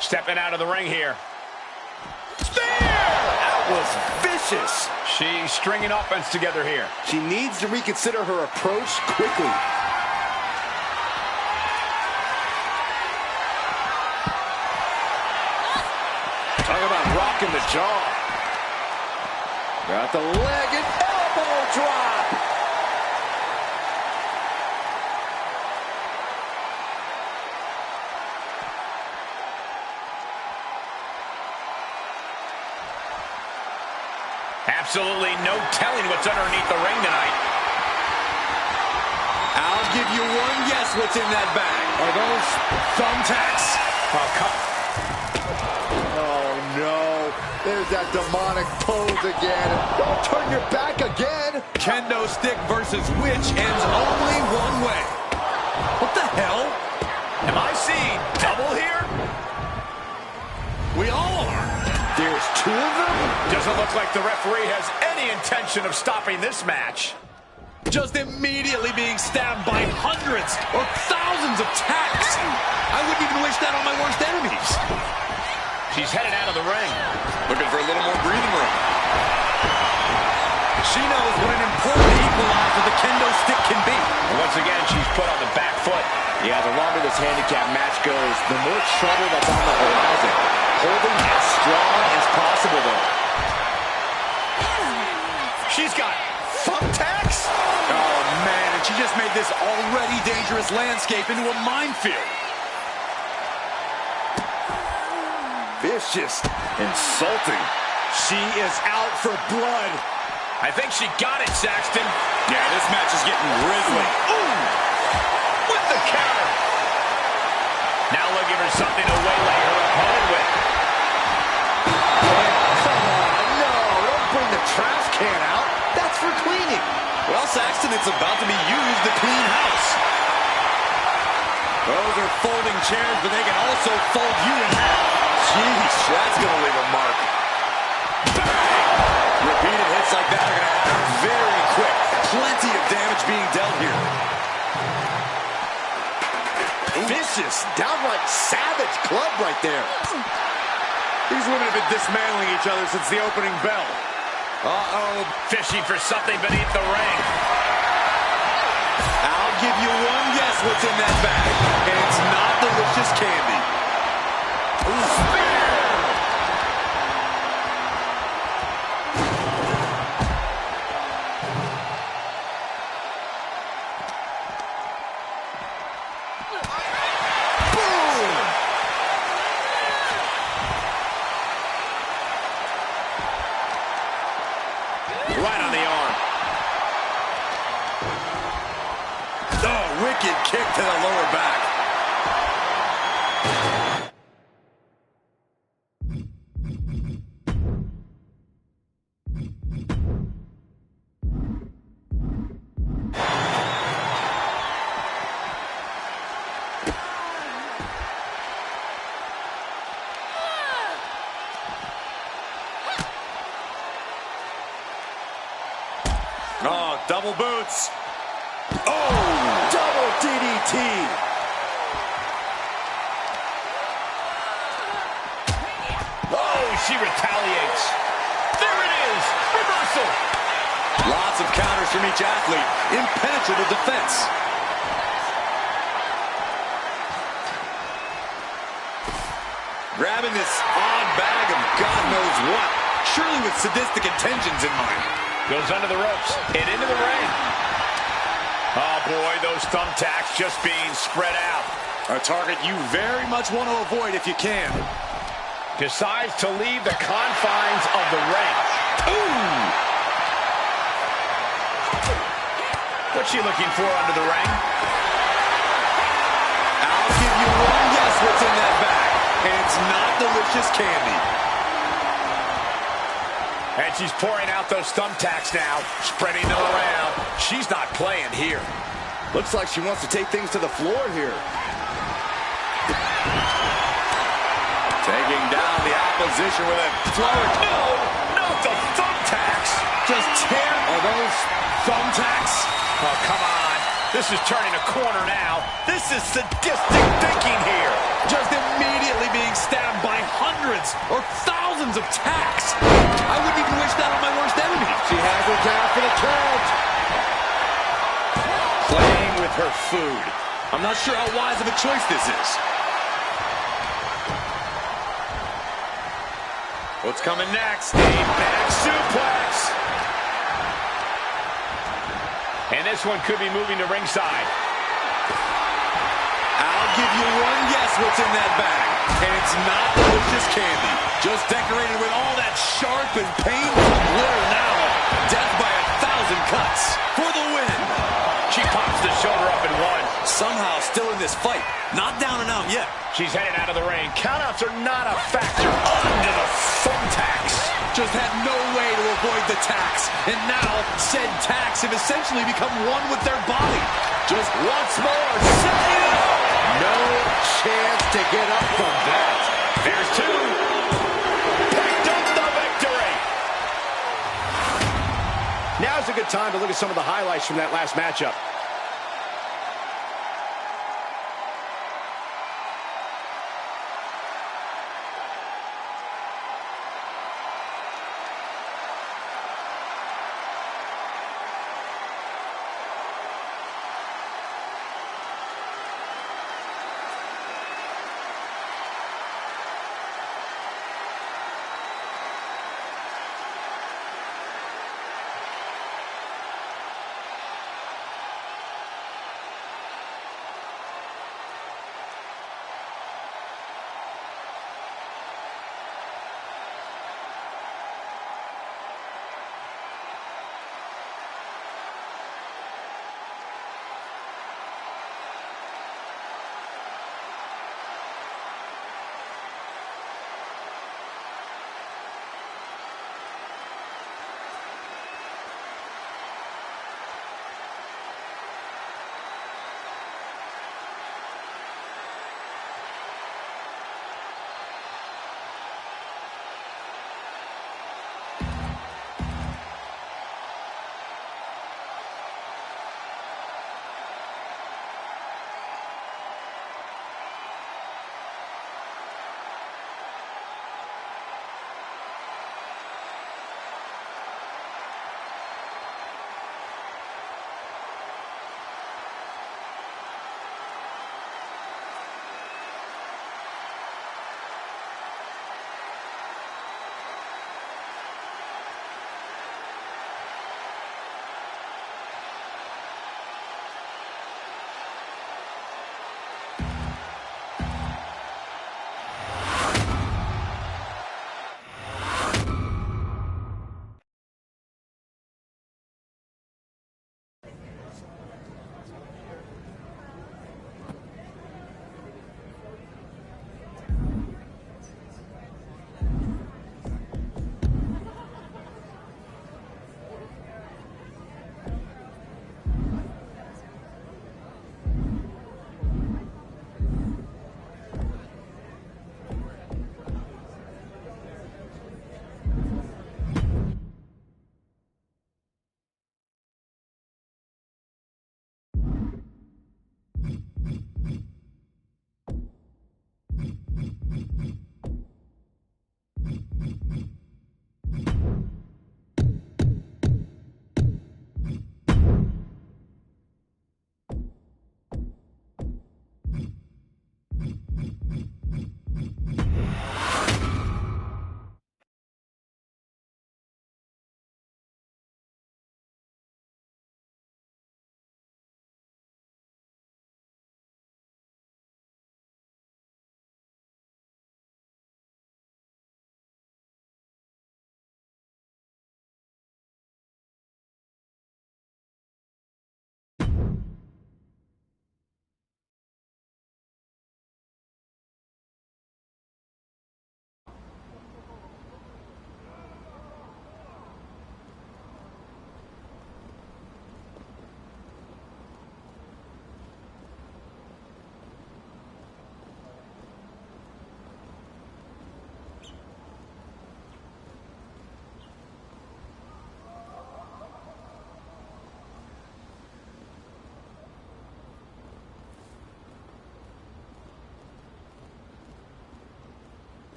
Stepping out of the ring here. Spear! That was vicious. She's stringing offense together here. She needs to reconsider her approach quickly. Talk about rocking the jaw. Got the leg and elbow drop. Absolutely no telling what's underneath the ring tonight. I'll give you one guess what's in that bag. Are those thumbtacks? Oh, no. There's that demonic pose again. Don't turn your back again. Kendo stick versus which ends only one way. What the hell? Am I seeing double here? We all are. There's two of them? Doesn't look like the referee has any intention of stopping this match. Just immediately being stabbed by hundreds or thousands of tacks. I wouldn't even wish that on my worst enemies. She's headed out of the ring. Looking for a little more breathing room. She knows what an important equalizer the kendo stick can be. And once again, she's put on the back foot. Yeah, the longer this goes, the more trouble that's on the horizon. Holding as strong as possible, though. She's got thumbtacks? Oh, man, and she just made this already dangerous landscape into a minefield. Vicious. Insulting. She is out for blood. I think she got it, Saxton. Yeah, this match is getting grisly. Ooh! With the counter. Now looking for something to waylay her opponent with. Come on, no, don't bring the trash can out. That's for cleaning. Well, Saxton, it's about to be used to clean house. Those are folding chairs, but they can also fold you in half. Jeez, that's going to leave a mark. Bang! Repeated hits like that are going to happen very quick. Plenty of damage being dealt here. Vicious, downright savage club right there. These women have been dismantling each other since the opening bell. Uh-oh, fishing for something beneath the ring. I'll give you one guess what's in that bag, and it's not delicious candy. Ooh, spear! Right on the arm. Oh, wicked kick to the lower back. Oh, double boots. Oh! Double DDT. Oh, she retaliates. There it is. Reversal. Lots of counters from each athlete. Impenetrable defense. Grabbing this odd bag of God knows what. Surely with sadistic intentions in mind. Goes under the ropes and into the ring. Oh, boy, those thumbtacks just being spread out. A target you very much want to avoid if you can. Decides to leave the confines of the ring. Ooh! What's she looking for under the ring? I'll give you one guess what's in that bag, and it's not delicious candy. And she's pouring out those thumbtacks now, spreading them around. She's not playing here. Looks like she wants to take things to the floor here. Taking down the opposition with a flourish. No, not the thumbtacks. Just tear. Are those thumbtacks? Oh, come on. This is turning a corner now. This is sadistic thinking here. Just immediately being stabbed by hundreds or thousands of tacks. I wouldn't even wish that on my worst enemy. She has her down for the count. Playing with her food. I'm not sure how wise of a choice this is. What's coming next? A back suplex. And this one could be moving to ringside. I'll give you one guess what's in that bag, and it's not delicious candy. Just decorated with all that sharp and painful glitter now. Death by 1,000 cuts for the win. She pops the shoulder up and one. Somehow still in this fight. Not down and out yet. She's headed out of the ring. Countouts are not a factor under the thumbtacks. Just had no way to avoid the tacks. And now, said tacks have essentially become one with their body. Just once more, set it up. No chance to get up from that. There's two. Picked up the victory. Now's a good time to look at some of the highlights from that last matchup.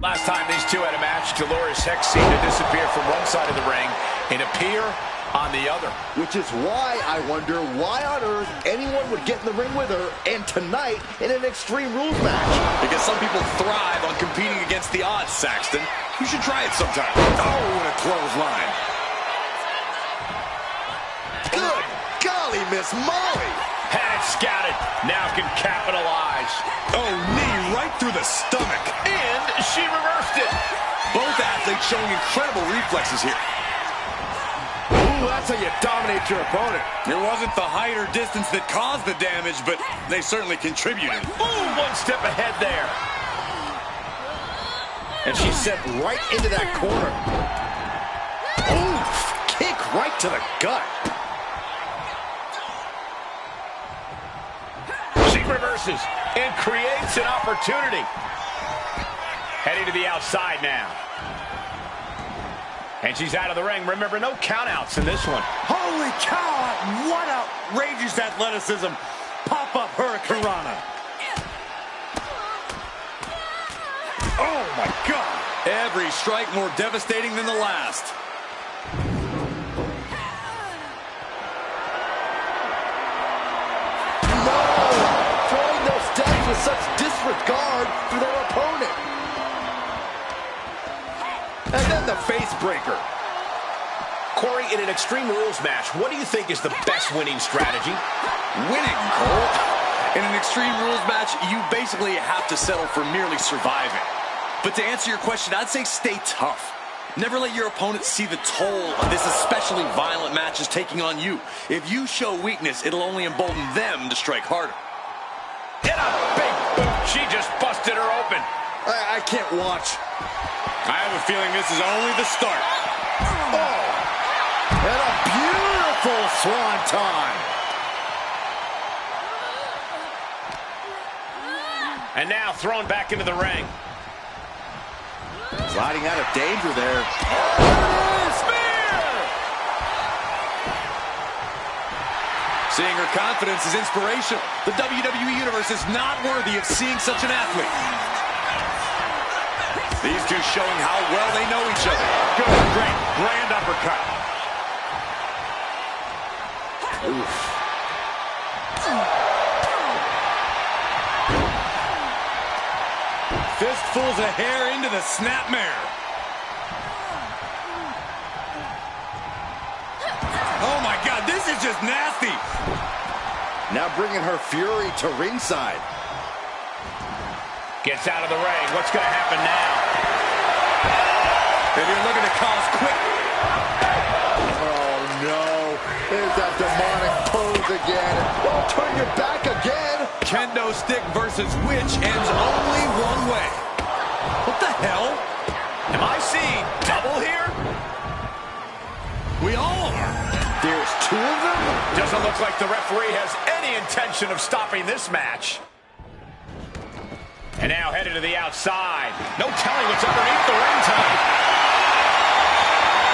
Last time these two had a match, Dolores Hex seemed to disappear from one side of the ring and appear on the other. Which is why I wonder why on earth anyone would get in the ring with her, and tonight in an Extreme Rules match. Because some people thrive on competing against the odds, Saxton. You should try it sometime. Oh, what a clothesline. Good golly, Miss Molly. Had it scouted, now can capitalize. Oh, knee right through the stomach. And she reversed it. Both athletes showing incredible reflexes here. Ooh, that's how you dominate your opponent. It wasn't the height or distance that caused the damage, but they certainly contributed. Ooh, one step ahead there. And she's sent right into that corner. Ooh, kick right to the gut. She reverses and creates an opportunity. Heading to the outside now. And she's out of the ring. Remember, no countouts in this one. Holy cow! What outrageous athleticism! Pop-up Hurricane Rana. Oh, my God! Every strike more devastating than the last. No! Throwing those steps with such disregard for their opponent. And then the face breaker. Corey, in an Extreme Rules match, what do you think is the best winning strategy? Winning, Cole. In an Extreme Rules match, you basically have to settle for merely surviving. But to answer your question, I'd say stay tough. Never let your opponent see the toll of this especially violent match is taking on you. If you show weakness, it'll only embolden them to strike harder. In a big boot, she just busted her open. I can't watch. I have a feeling this is only the start. Oh! And a beautiful swanton. And now thrown back into the ring. Sliding out of danger there. Spear! Seeing her confidence is inspirational. The WWE Universe is not worthy of seeing such an athlete. These two showing how well they know each other. Good, great, grand uppercut. Oof. Fistfuls of hair into the snapmare. Oh, my God, this is just nasty. Now bringing her fury to ringside. Gets out of the ring. What's going to happen now? If you're looking to cause quick. Oh, no. There's that demonic pose again. Oh, turn your back again. Kendo stick versus which ends only one way. What the hell? Am I seeing double here? We all are. There's two of them? Doesn't look like the referee has any intention of stopping this match. And now headed to the outside. No telling what's underneath the ring tonight.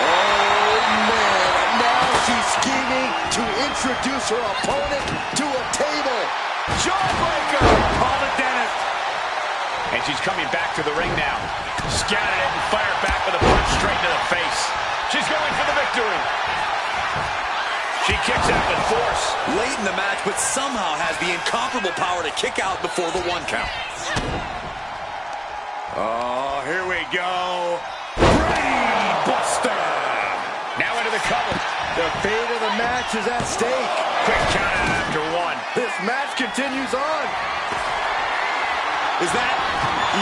Oh, man. Now she's scheming to introduce her opponent to a table. Jawbreaker! Call it, Dennis. And she's coming back to the ring now. Scattered it and fired back with a punch straight to the face. She's going for the victory. She kicks out with force. Late in the match, but somehow has the incomparable power to kick out before the 1 count. Oh, here we go. Brain Buster. Now into the cover. The fate of the match is at stake. Quick count out after 1. This match continues on. Is that?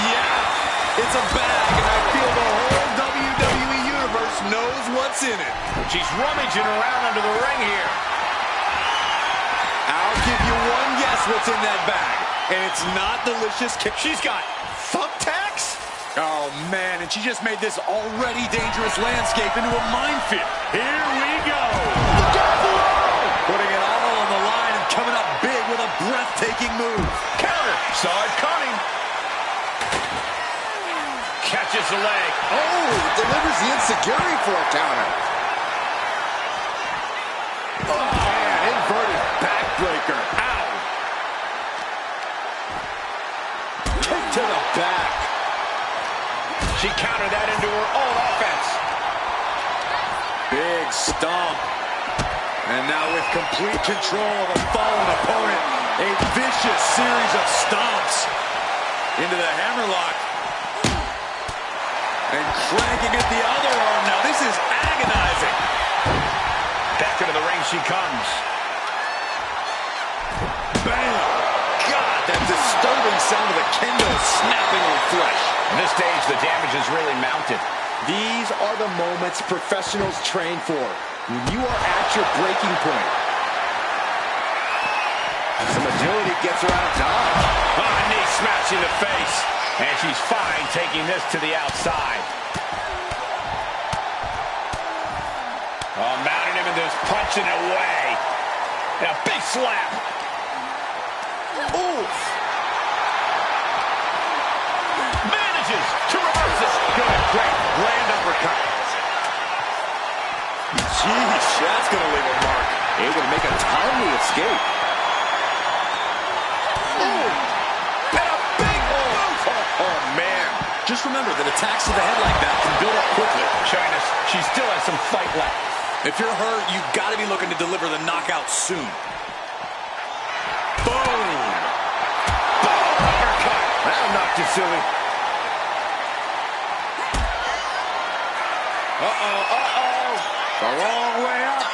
Yeah. It's a bag, and I feel the whole WWE Universe knows what's in it. She's rummaging around under the ring here. I'll give you one guess what's in that bag. And it's not delicious. She's got thumbtacks? Oh, man, and she just made this already dangerous landscape into a minefield. Here we go. Look out below. Putting it all on the line and coming up big with a breathtaking move. Counter. Saw it coming. Catches the leg. Oh, delivers the enziguri for a counter. Oh, man, inverted backbreaker. Ow. Kick to the back. Big stomp. And now with complete control of a fallen opponent, a vicious series of stomps into the hammerlock. And cranking at the other arm now. This is agonizing. Back into the ring she comes. Bam! God, that disturbing sound of the kendo snapping on flesh. At this stage, the damage is really mounted. These are the moments professionals train for, when you are at your breaking point. Some agility gets her out of dodge. Oh, knee smash in the face. And she's fine taking this to the outside. Oh, mounting him and just punching away. And a big slap. Oof! Manages to reverse it. Good, great, grand uppercut. Jeez, that's going to leave a mark. Able to make a timely escape. Oh, man. Just remember that attacks to the head like that can build up quickly. China, she still has some fight left. If you're her, you've got to be looking to deliver the knockout soon. Boom! Uppercut. That'll knock you silly. The long way up.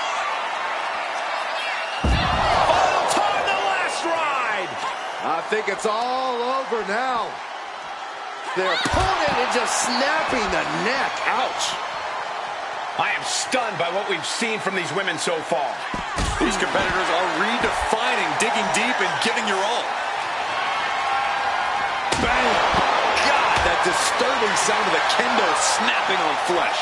Final time, the last ride. I think it's all over now. Their opponent is just snapping the neck. Ouch. I am stunned by what we've seen from these women so far. These competitors are redefining digging deep and giving your all. Bang! God, that disturbing sound of the kendo snapping on flesh.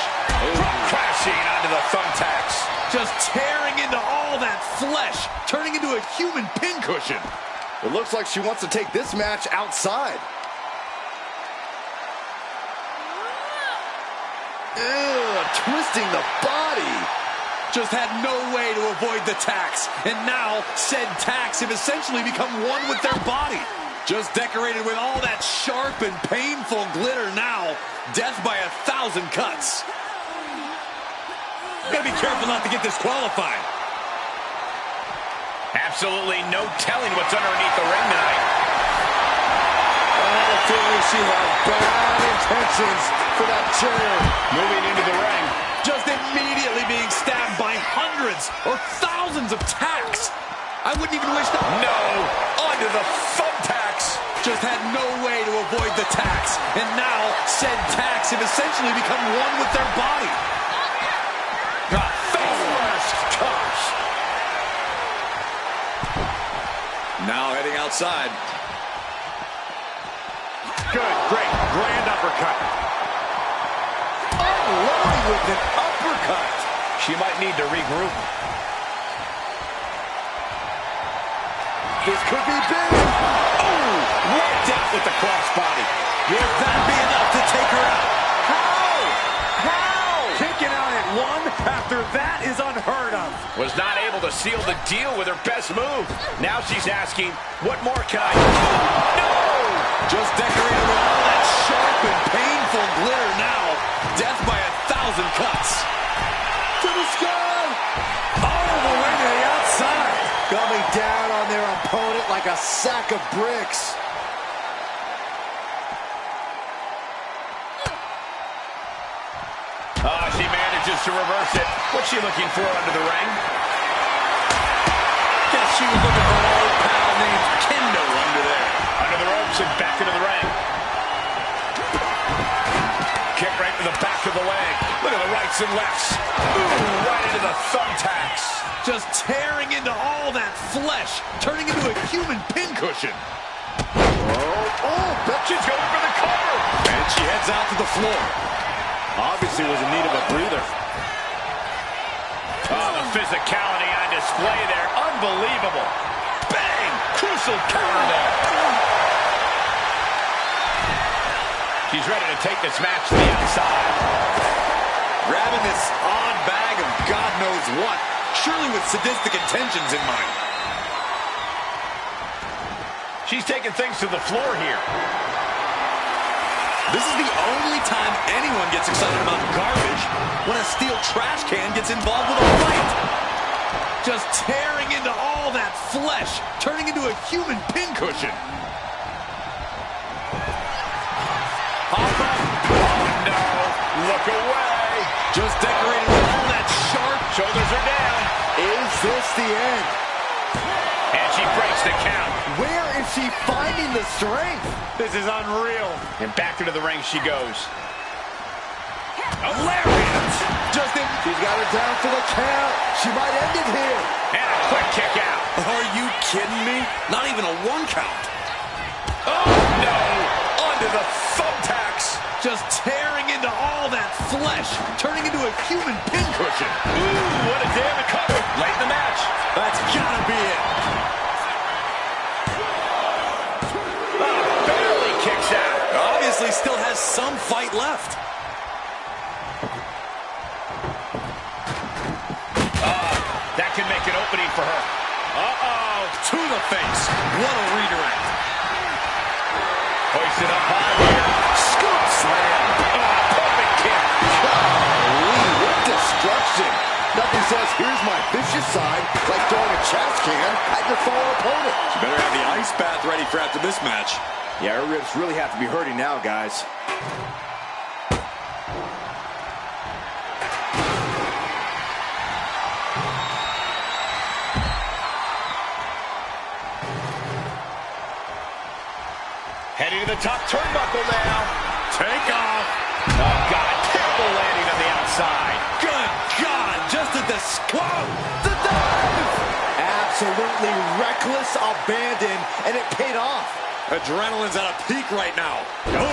Crashing onto the thumbtacks. Just tearing into all that flesh, turning into a human pincushion. It looks like she wants to take this match outside. Ew, twisting the body. Just had no way to avoid the tacks. And now, said tacks have essentially become one with their body. Just decorated with all that sharp and painful glitter now. Death by 1,000 cuts. Gotta be careful not to get disqualified. Absolutely no telling what's underneath the ring tonight. Clearly she had bad intentions for that chair. Moving into the ring. Just immediately being stabbed by hundreds or thousands of tacks. I wouldn't even wish that. No, onto the thumbtacks. Just had no way to avoid the tacks. And now, said tacks have essentially become one with their body. Gosh. Now heading outside. Good, great, grand uppercut. Unloading with an uppercut. She might need to regroup. This could be big. Oh, right out with the crossbody. Will that be enough to take her out? How? Kicking out at one after that is unheard of. Was not able to seal the deal with her best move. Now she's asking, what more can I do? No! Just decorated with all that sharp and painful glitter now. Death by 1,000 cuts. To the sky. All the way to the outside. Coming down on their opponent like a sack of bricks. She manages to reverse it. What's she looking for under the ring? Guess she was looking for an old pal named Kendo under there. Under the ropes and back into the ring. Kick right to the back of the leg. Look at the rights and lefts. Ooh, right into the thumbtacks. Just tearing into all that flesh, turning into a human pincushion. But she's going for the cover. And she heads out to the floor. Obviously was in need of a breather. Oh, the physicality on display there. Unbelievable. Bang! Crucial counter there. She's ready to take this match to the outside. Grabbing this odd bag of God knows what. Surely with sadistic intentions in mind. She's taking things to the floor here. This is the only time anyone gets excited about garbage, when a steel trash can gets involved with a fight. Just tearing into all that flesh, turning into a human pincushion. Hop up. Oh, no. Look away. Just decorated with all that sharp. Shoulders are down. Is this the end? And she breaks the count. Where is she finding the strength? This is unreal. And back into the ring she goes. A lariat. She's got her down for the count. She might end it here. And a quick kick out. Are you kidding me? Not even a 1 count. Oh, no. Onto the thumbtacks. Just tearing into all that flesh, turning into a human pincushion. Ooh, what a damn cover. Late in the match. That's gotta be it. Barely kicks out. Obviously still has some fight left. That can make an opening for her. Uh-oh. To the face. What a redirect. Hoisted up high here. Scoop slam. Oh, perfect kick. Golly, what destruction. Nothing says, here's my vicious side, like throwing a trash can at your fallen opponent. You better have the ice bath ready for after this match. Yeah, her ribs really have to be hurting now, guys. Heading to the top turnbuckle now. Take off. Oh, God. Terrible landing on the outside. Good God. Just at the squat. The dive! Absolutely reckless abandon, and it paid off. Adrenaline's at a peak right now. Oh.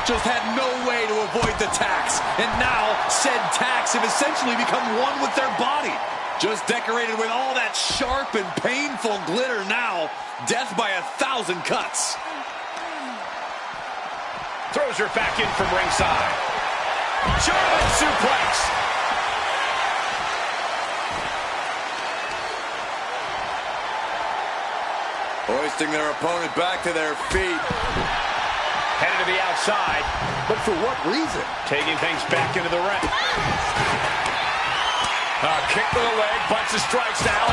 Just had no way to avoid the tax. And now, said tax have essentially become one with their body. Just decorated with all that sharp and painful glitter now. Death by 1,000 cuts. Throws her back in from ringside. German suplex. Hoisting their opponent back to their feet. Headed to the outside. But for what reason? Taking things back into the ring. Kick to the leg, bunch of strikes now.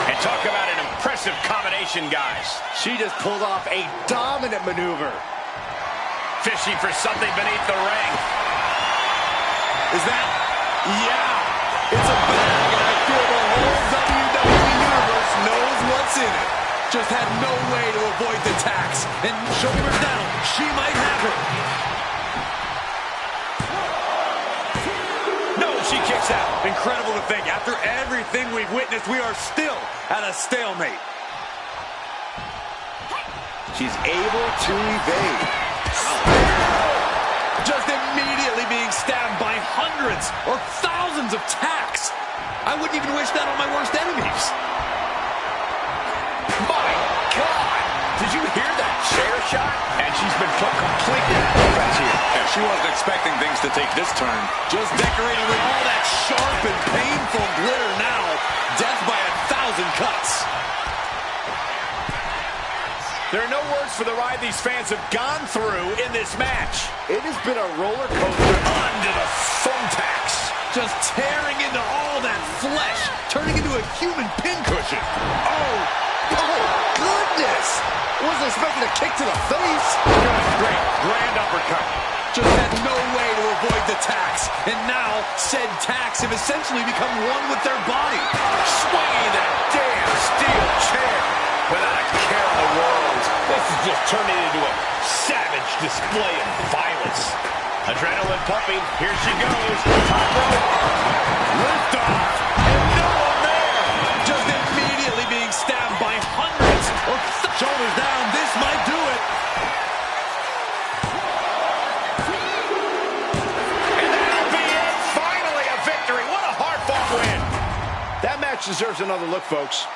And talk about an impressive combination, guys. She just pulled off a dominant maneuver. Fishing for something beneath the ring. Is that? Yeah. It's a bag, and I feel the whole WWE Universe knows what's in it. Just had no way to avoid the tax. And shoulder down. She might have her. She kicks out. Incredible to think. After everything we've witnessed, we are still at a stalemate. She's able to evade. Just immediately being stabbed by hundreds or thousands of tacks. I wouldn't even wish that on my worst enemies. My God! Did you hear that chair shot? And she's been put completely out of offense here. Yeah, she wasn't expecting things to take this turn. Just decorating with all that sharp and painful glitter now. Death by 1,000 cuts. There are no words for the ride these fans have gone through in this match. It has been a roller coaster. Onto the thumbtacks. Just tearing into all that flesh, turning into a human pincushion. Oh, goodness. Wasn't expecting a kick to the face. Great, grand uppercut. Just had no way to avoid the tax. And now, said tax have essentially become one with their body. Swinging that damn steel chair without a care in the world. This is just turning into a savage display of violence. Adrenaline pumping. Here she goes. Top rope. Lift off. And no one there. Just immediately being stabbed by hundreds. Shoulders down. This might do it. And that'll be it. Finally a victory. What a hard-fought win. That match deserves another look, folks.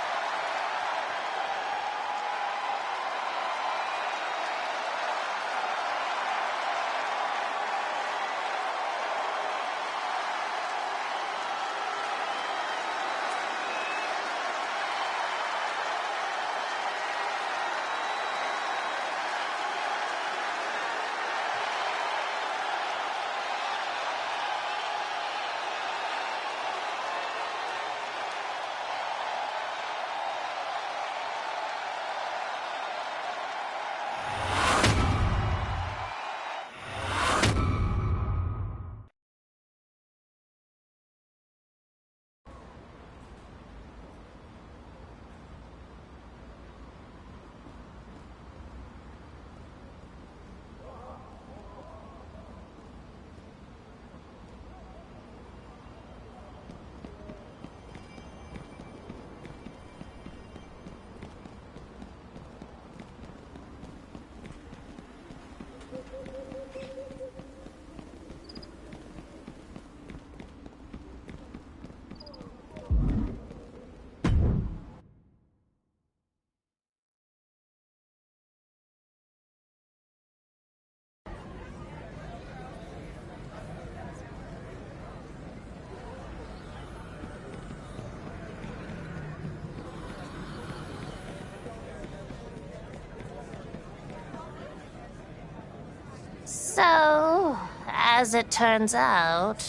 So, as it turns out,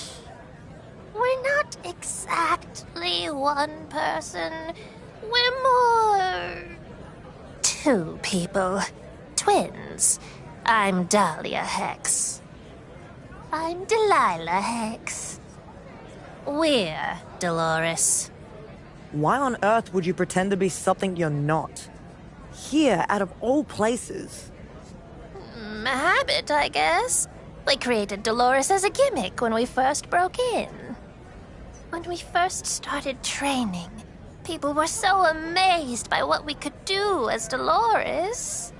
we're not exactly one person. We're more... two people. Twins. I'm Dahlia Hex. I'm Delilah Hex. We're Dolores. Why on earth would you pretend to be something you're not? Here, out of all places. A habit, I guess. We created Dolores as a gimmick when we first broke in. When we first started training, people were so amazed by what we could do as Dolores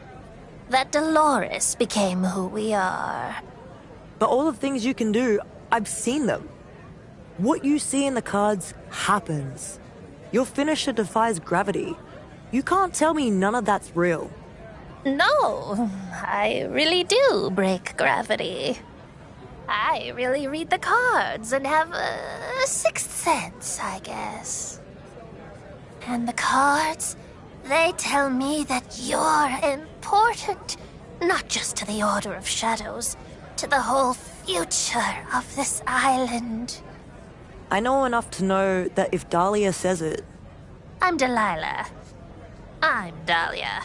that Dolores became who we are. But all the things you can do, I've seen them. What you see in the cards happens. Your finisher defies gravity. You can't tell me none of that's real. No, I really do break gravity. I really read the cards and have a sixth sense, I guess. And the cards, they tell me that you're important, not just to the Order of Shadows, to the whole future of this island. I know enough to know that if Dahlia says it... I'm Delilah. I'm Dahlia.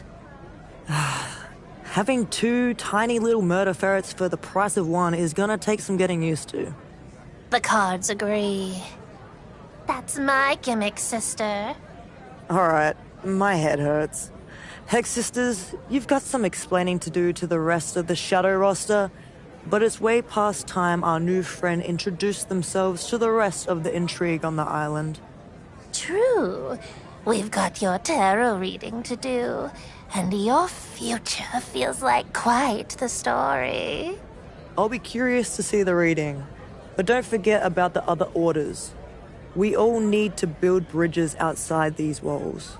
Having two tiny little murder ferrets for the price of one is gonna take some getting used to. The cards agree. That's my gimmick, sister. Alright, my head hurts. Hex Sisters, you've got some explaining to do to the rest of the Shadow roster, but it's way past time our new friend introduced themselves to the rest of the intrigue on the island. True. We've got your tarot reading to do, and your future feels like quite the story. I'll be curious to see the reading, but don't forget about the other orders. We all need to build bridges outside these walls.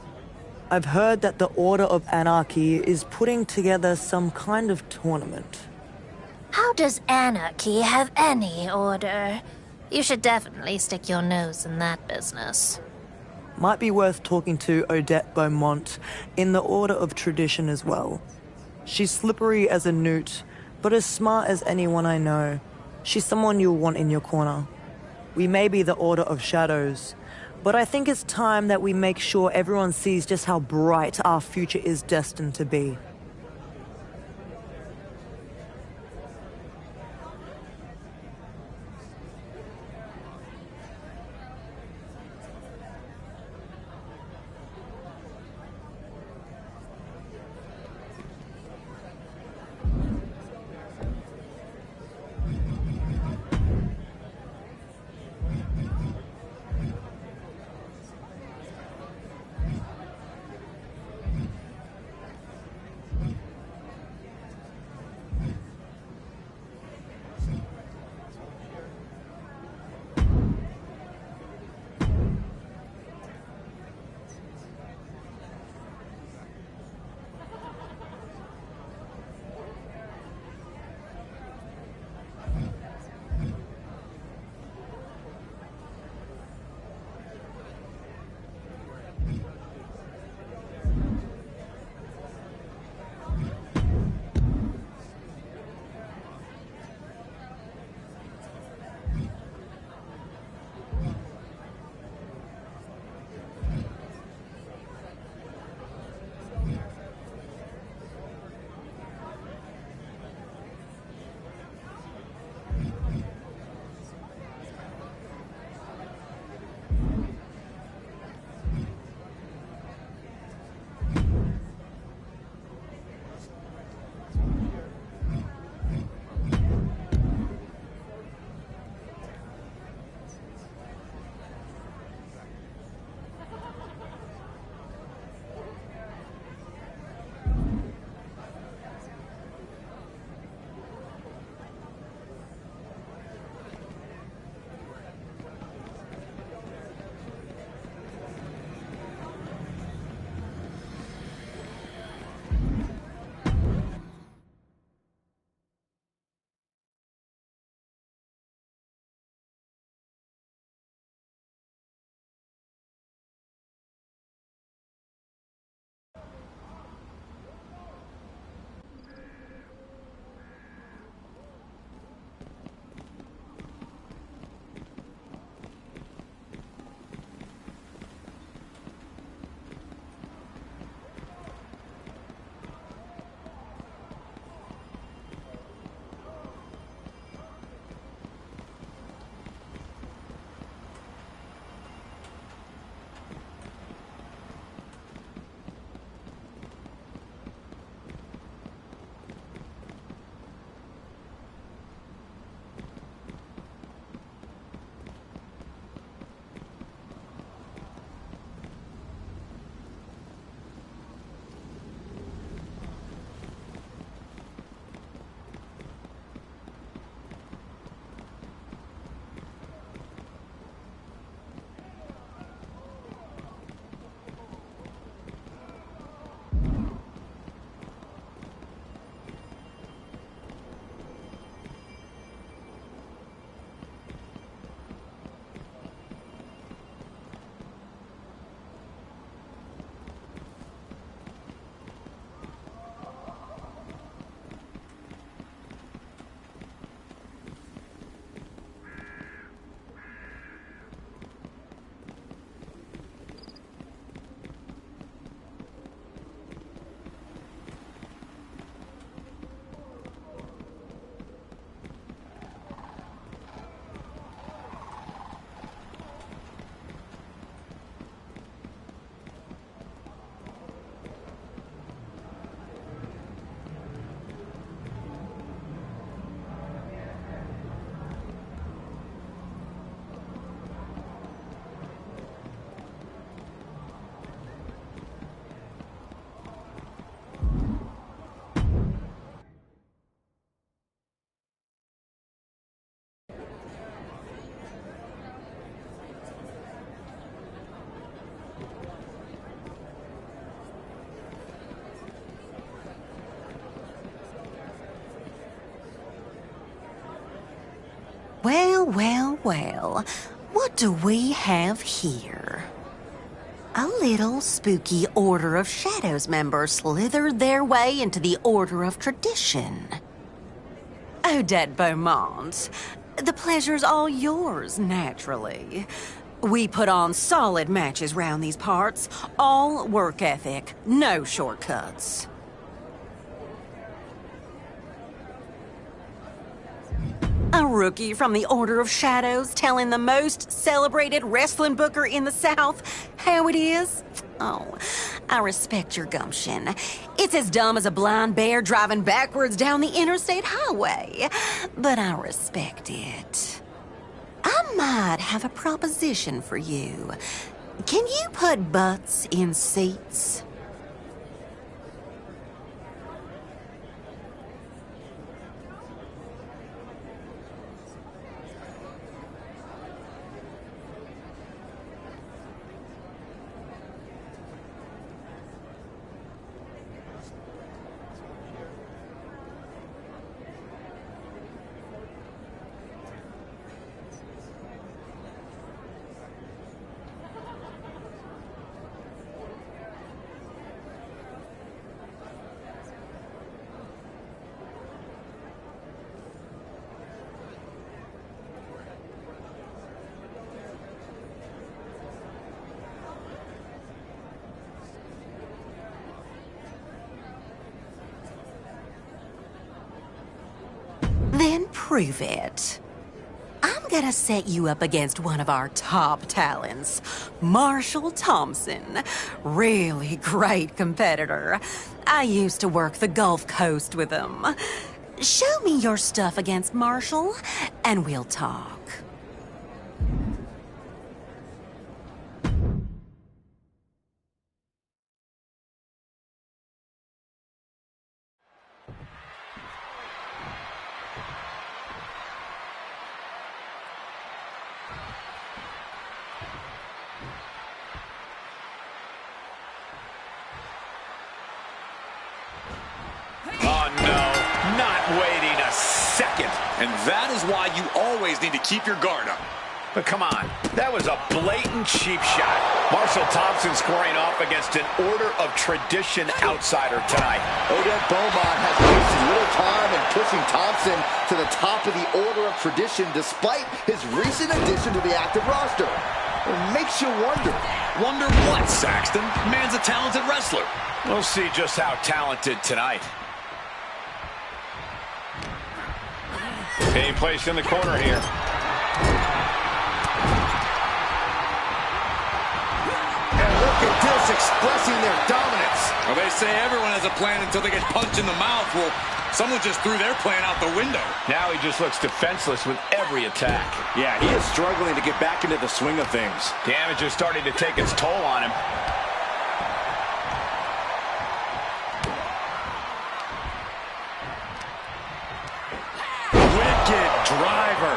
I've heard that the Order of Anarchy is putting together some kind of tournament. How does anarchy have any order? You should definitely stick your nose in that business. Might be worth talking to Odette Beaumont in the Order of Tradition as well. She's slippery as a newt, but as smart as anyone I know. She's someone you'll want in your corner. We may be the Order of Shadows, but I think it's time that we make sure everyone sees just how bright our future is destined to be. Well, what do we have here? A little spooky Order of Shadows member slithered their way into the Order of Tradition. Odette Beaumont, the pleasure's all yours, naturally. We put on solid matches round these parts, all work ethic, no shortcuts. A rookie from the Order of Shadows telling the most celebrated wrestling booker in the South how it is? Oh, I respect your gumption. It's as dumb as a blind bear driving backwards down the interstate highway, but I respect it. I might have a proposition for you. Can you put butts in seats? Then prove it. I'm gonna set you up against one of our top talents, Marshall Thompson. Really great competitor. I used to work the Gulf Coast with him. Show me your stuff against Marshall, and we'll talk. Oh, no. Not waiting a second. And that is why you always need to keep your guard up. But come on, that was a blatant cheap shot. Marshall Thompson scoring off against an Order of Tradition outsider tonight. Odette Beaumont has wasted little time in pushing Thompson to the top of the Order of Tradition despite his recent addition to the active roster. It makes you wonder. Wonder what, Saxton? Man's a talented wrestler. We'll see just how talented tonight. Being placed in the corner here. And look at this, expressing their dominance. Well, they say everyone has a plan until they get punched in the mouth. Well, someone just threw their plan out the window. Now he just looks defenseless with every attack. Yeah, he is struggling to get back into the swing of things. Damage is starting to take its toll on him. Driver.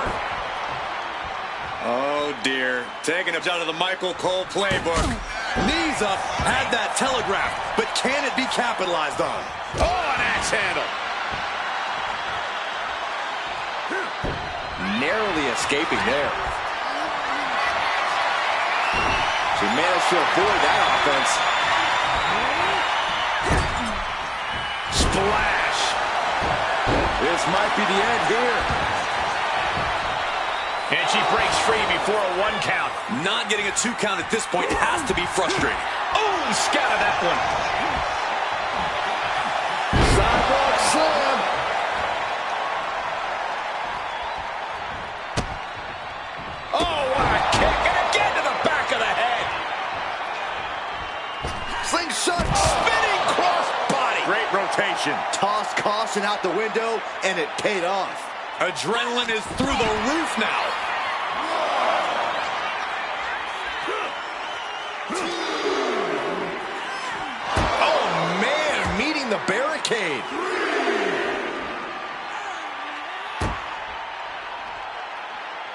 Oh, dear. Taking him out of the Michael Cole playbook. Knees up, had that telegraphed, but can it be capitalized on? Oh, an axe handle. Narrowly escaping there. She managed to avoid that offense. Splash. This might be the end here. And she breaks free before a 1 count. Not getting a 2 count at this point has to be frustrating. Oh, he scattered that one. Sidewalk slam. Oh, what a kick. And again to the back of the head. Slingshot. Spinning cross body. Great rotation. Tossed caution out the window, and it paid off. Adrenaline is through the roof now. Oh, man, meeting the barricade.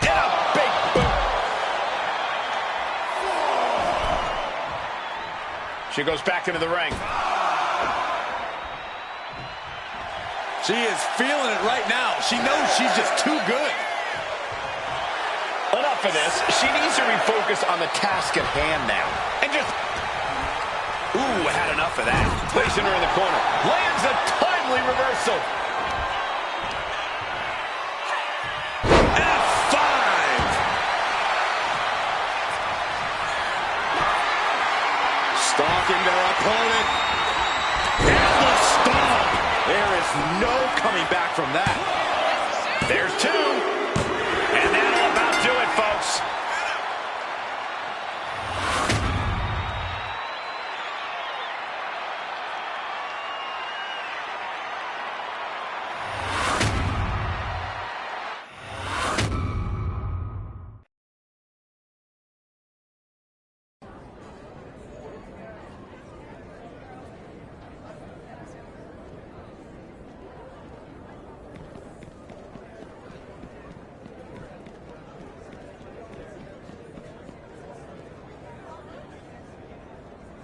And a big boot. She goes back into the ring. She is feeling it right now. She knows she's just too good. enough of this. She needs to refocus on the task at hand now. And just... Ooh, had enough of that. Placing her in the corner. Lands a timely reversal. F5! Stalking their opponent. And the stomp. There is no coming back from that. There's two. And that'll about do it, folks.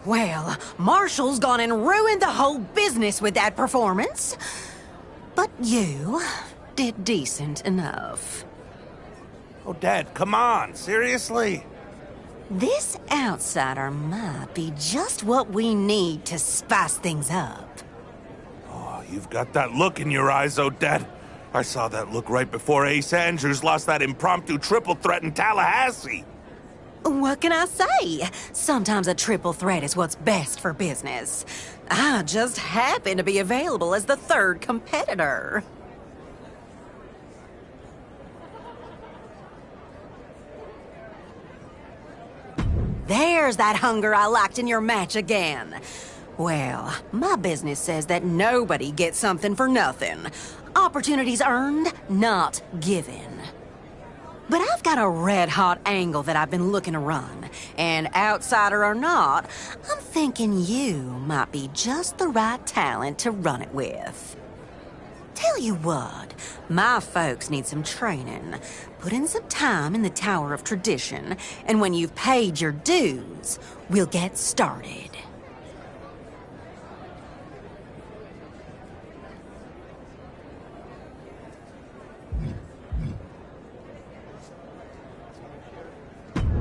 Well, Marshall's gone and ruined the whole business with that performance. But you did decent enough. Oh, Dad, come on. Seriously? This outsider might be just what we need to spice things up. Oh, you've got that look in your eyes, Odette. I saw that look right before Ace Andrews lost that impromptu triple threat in Tallahassee. What can I say? Sometimes a triple threat is what's best for business. I just happen to be available as the third competitor. There's that hunger I liked in your match again. Well, my business says that nobody gets something for nothing. Opportunities earned, not given. But I've got a red-hot angle that I've been looking to run. And outsider or not, I'm thinking you might be just the right talent to run it with. Tell you what, my folks need some training. Put in some time in the Tower of Tradition, and when you've paid your dues, we'll get started.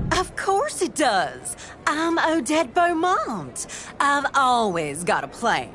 Of course it does. I'm Odette Beaumont. I've always got a plan.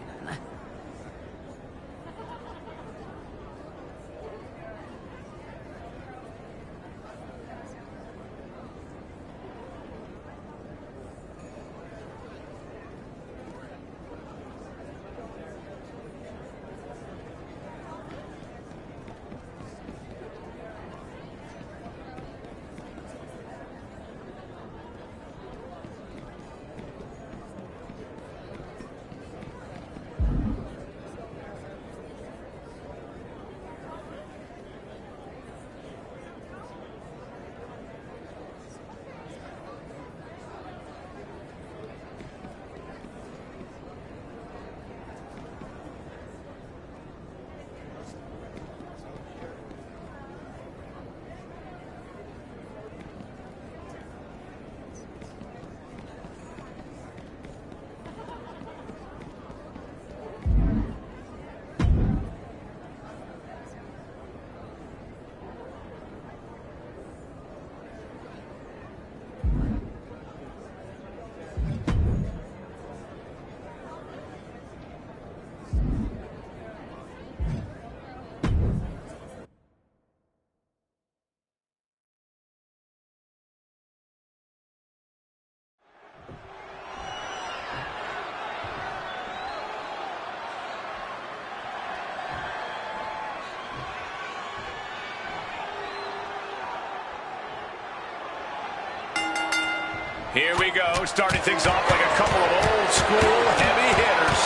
Here we go, starting things off like a couple of old school heavy hitters.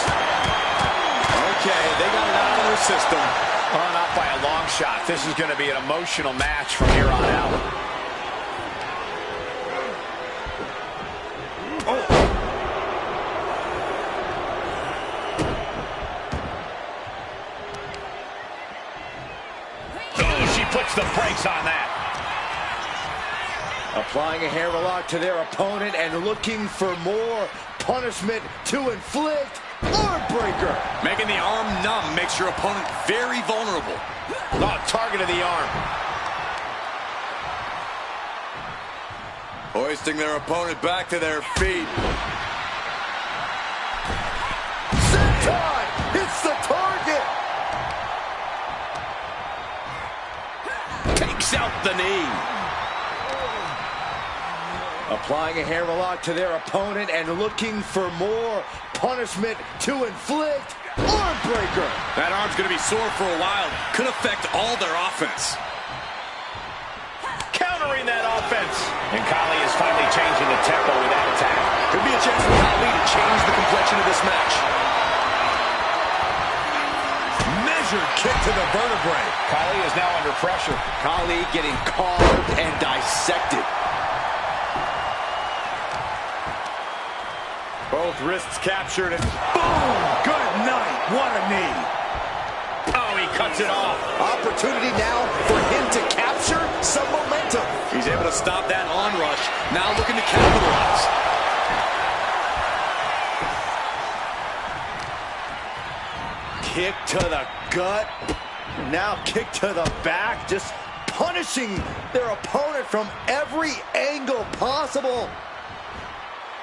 Okay, they got it out of their system. Oh, not by a long shot. This is going to be an emotional match from here on out. Oh, she puts the brakes on that. Applying a hammerlock to their opponent and looking for more punishment to inflict. Arm breaker. Making the arm numb makes your opponent very vulnerable. Oh, target of the arm. Hoisting their opponent back to their feet. Senton hits the target. Takes out the knee. Applying a hammerlock to their opponent and looking for more punishment to inflict. Arm breaker. That arm's going to be sore for a while. Could affect all their offense. Countering that offense. And Khali is finally changing the tempo with that attack. Could be a chance for Khali to change the complexion of this match. Measured kick to the vertebrae. Khali is now under pressure. Khali getting carved and dissected. Both wrists captured and boom! Good night. What a knee. Oh, he cuts it off. Opportunity now for him to capture some momentum. He's able to stop that onrush. Now looking to capitalize. Kick to the gut. Now kick to the back. Just punishing their opponent from every angle possible.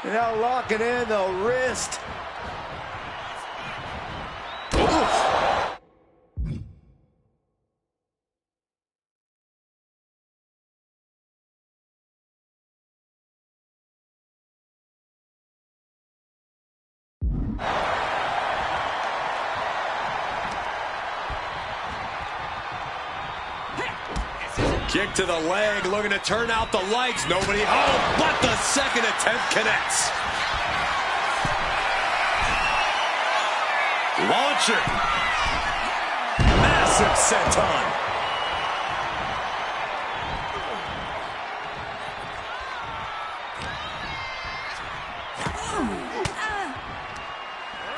Now locking in the wrist. Oof. Kick to the leg, looking to turn out the lights. Nobody home, but the second attempt connects. Launching. Massive senton.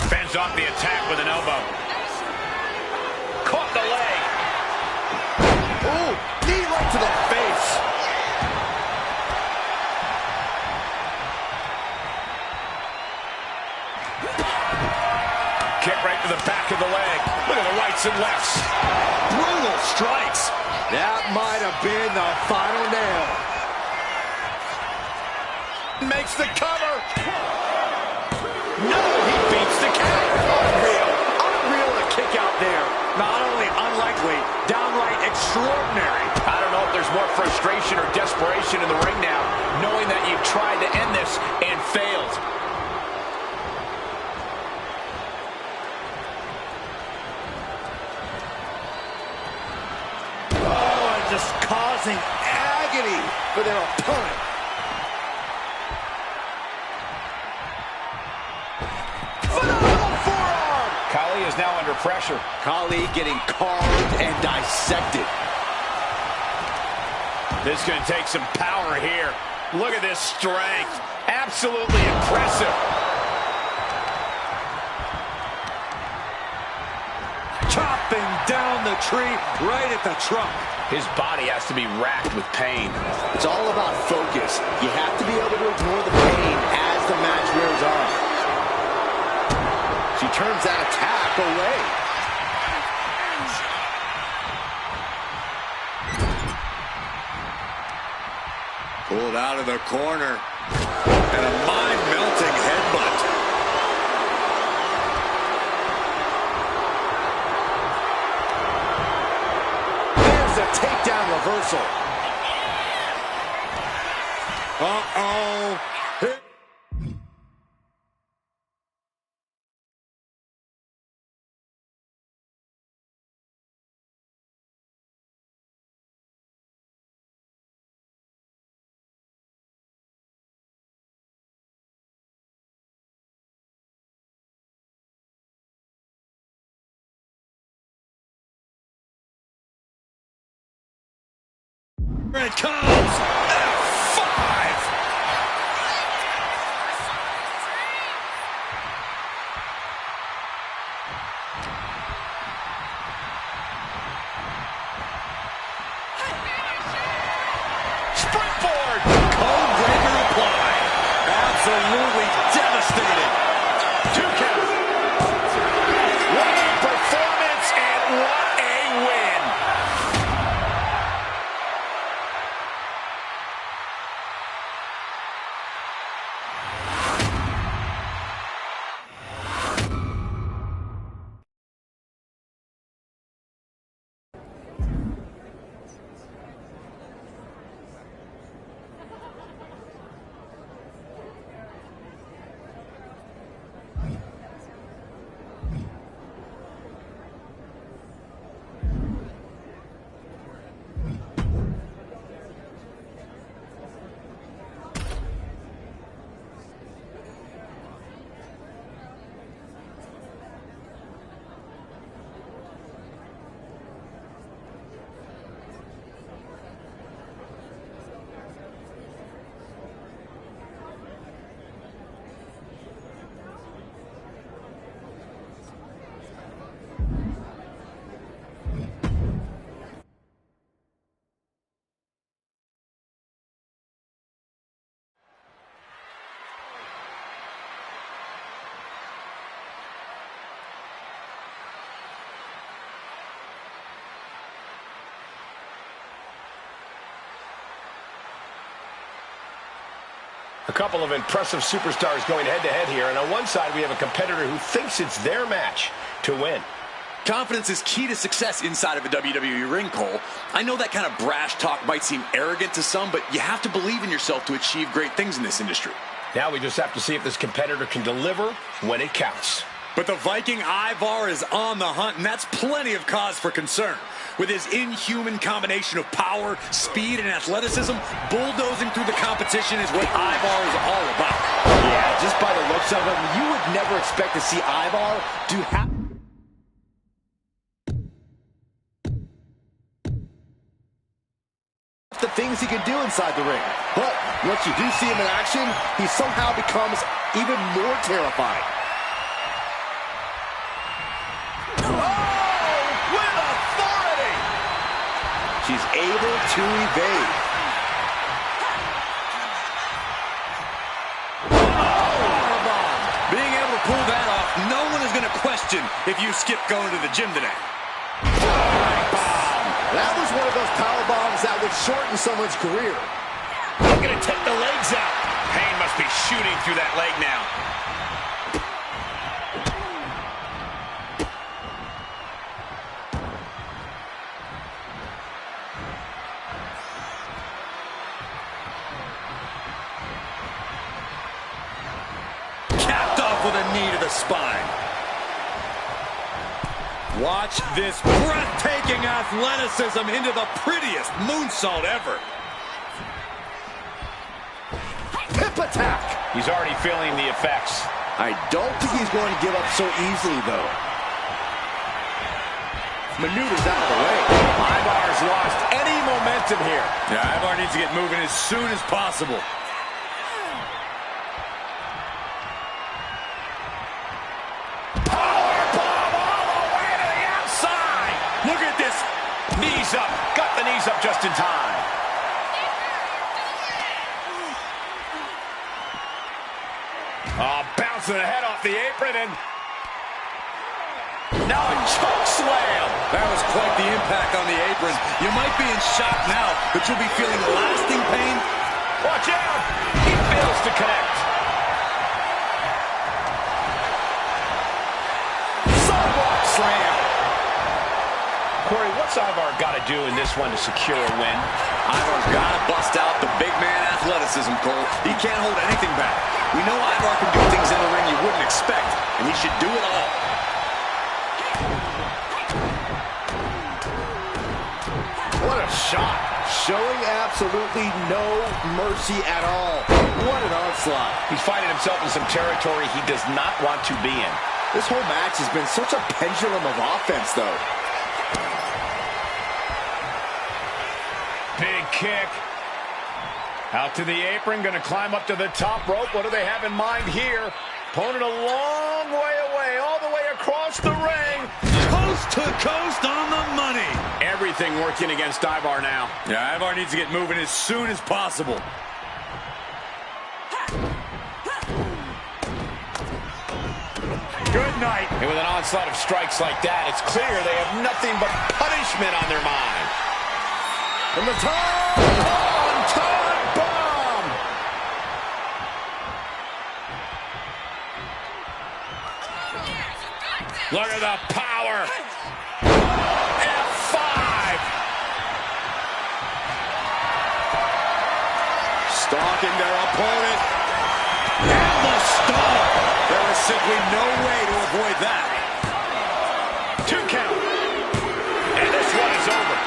Fends off the attack with an elbow. Caught the leg. Ooh, knee right to the face. Kick right to the back of the leg. Look at the rights and lefts. Brutal strikes. That might have been the final nail. Makes the cover. No, he beats the count. Unreal. Unreal to kick out there. Not only unlikely, downright extraordinary. I don't know if there's more frustration or desperation in the ring now, knowing that you've tried to end this and failed. Oh, and just causing agony for their opponent. Phenomenal forearm. Khali is now under pressure. Khali getting carved and dissected. This is going to take some power here. Look at this strength. Absolutely impressive. Chopping down the tree right at the trunk. His body has to be racked with pain. It's all about focus. You have to be able to ignore the pain as the match wears on. She turns that attack away. Pulled out of the corner. And a mind-melting headbutt. There's a takedown reversal. Uh-oh. Here it comes. F5. Springboard. Code breaker applied. Absolutely devastated. 2 count. What a performance and what a win. A couple of impressive superstars going head-to-head here, and on one side we have a competitor who thinks it's their match to win. Confidence is key to success inside of a WWE ring, Cole. I know that kind of brash talk might seem arrogant to some, but you have to believe in yourself to achieve great things in this industry. Now we just have to see if this competitor can deliver when it counts. But the Viking Ivar is on the hunt, and that's plenty of cause for concern. With his inhuman combination of power, speed, and athleticism, bulldozing through the competition is what Ivar is all about. Yeah, just by the looks of him, you would never expect to see Ivar do half the things he can do inside the ring. But once you do see him in action, he somehow becomes even more terrifying. She's able to evade. Being able to pull that off, no one is going to question if you skip going to the gym today. That was one of those power bombs that would shorten someone's career. Looking to take the legs out. Pain must be shooting through that leg now. With a knee to the spine. Watch this breathtaking athleticism into the prettiest moonsault ever. Hip attack. He's already feeling the effects. I don't think he's going to give up so easily, though. Maneuvers out of the way. Ivar's lost any momentum here. Yeah, Ivar needs to get moving as soon as possible. Knees up. Got the knees up just in time. Bouncing the head off the apron and now a choke slam. That was quite the impact on the apron. You might be in shock now, but you'll be feeling lasting pain. Watch out. He fails to connect. Sidewalk slam. Corey, what's Ivar got to do in this one to secure a win? Ivar's got to bust out the big man athleticism, Cole. He can't hold anything back. We know Ivar can do things in the ring you wouldn't expect, and he should do it all. What a shot. Showing absolutely no mercy at all. What an onslaught. He's finding himself in some territory he does not want to be in. This whole match has been such a pendulum of offense, though. Big kick. Out to the apron, going to climb up to the top rope. What do they have in mind here? Opponent a long way away, all the way across the ring. Coast to coast on the money. Everything working against Ivar now. Yeah, Ivar needs to get moving as soon as possible. Good night. And with an onslaught of strikes like that, it's clear they have nothing but punishment on their mind. From the top, bomb. Look at the power. F5. Stalking their opponent. And the stomp. There is simply no way to avoid that. 2 count. And this one is over.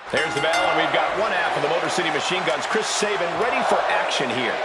There's the bell, and we've got one half of the Motor City Machine Guns, Chris Sabin, ready for action here.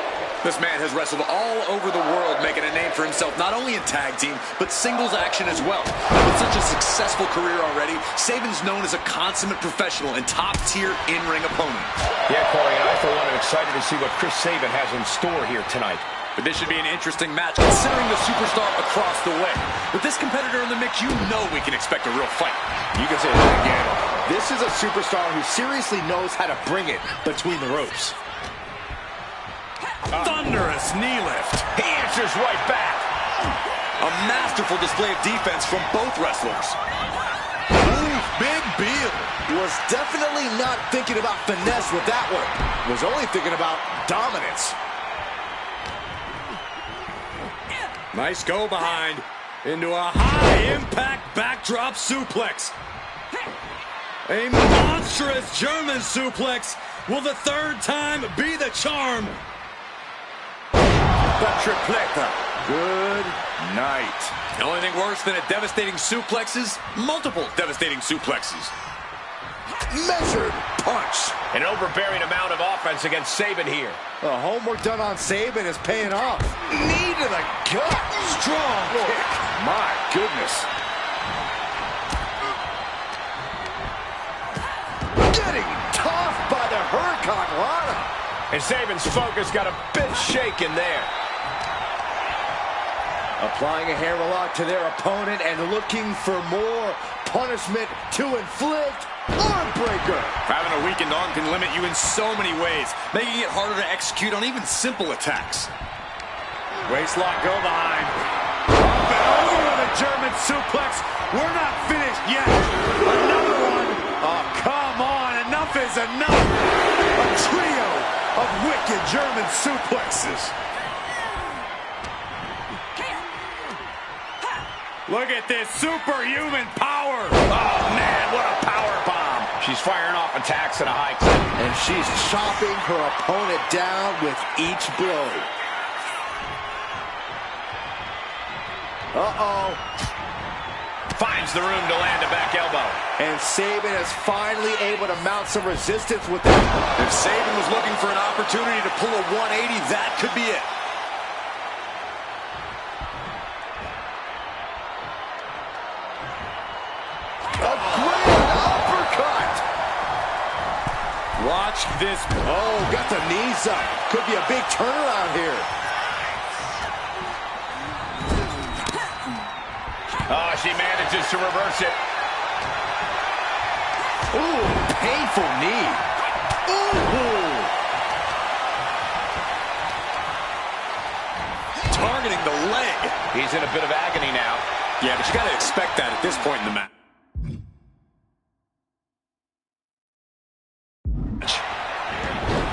This man has wrestled all over the world, making a name for himself, not only in tag team, but singles action as well. With such a successful career already, Sabin's known as a consummate professional and top-tier in-ring opponent. Yeah, Corey, and I, for one, am excited to see what Chris Sabin has in store here tonight. But this should be an interesting match, considering the superstar across the way. With this competitor in the mix, you know we can expect a real fight. You can say that again. This is a superstar who seriously knows how to bring it between the ropes. Thunderous knee lift. He answers right back. A masterful display of defense from both wrestlers. Ooh, big Bill. Was definitely not thinking about finesse with that one. Was only thinking about dominance. Nice go behind into a high-impact backdrop suplex. A monstrous German suplex. Will the third time be the charm? The tripleta. Good night. The only thing worse than a devastating suplex is multiple devastating suplexes. Measured punch. An overbearing amount of offense against Sabin here. The homework done on Sabin is paying off. Knee to the gut. Strong kick. My goodness. Getting tossed by the Hurricane Rana. And Sabin's focus got a bit shaken there. Applying a hammerlock to their opponent and looking for more punishment to inflict. Arm breaker. Having a weakened arm can limit you in so many ways, making it harder to execute on even simple attacks. Waistlock go behind. Up and over with a German suplex. We're not finished yet. Another one. Oh, come on. Enough is enough. A trio of wicked German suplexes. Look at this superhuman power. Oh, man, what a power bomb. She's firing off attacks at a high clip. And she's chopping her opponent down with each blow. Uh-oh. Finds the room to land a back elbow. And Sabin is finally able to mount some resistance with that. If Sabin was looking for an opportunity to pull a 180, that could be it. A great uppercut. Watch this. Oh, got the knees up. Could be a big turnaround here. Oh, she manages to reverse it. Ooh, painful knee. Ooh. Targeting the leg. He's in a bit of agony now. Yeah, but you got to expect that at this point in the match.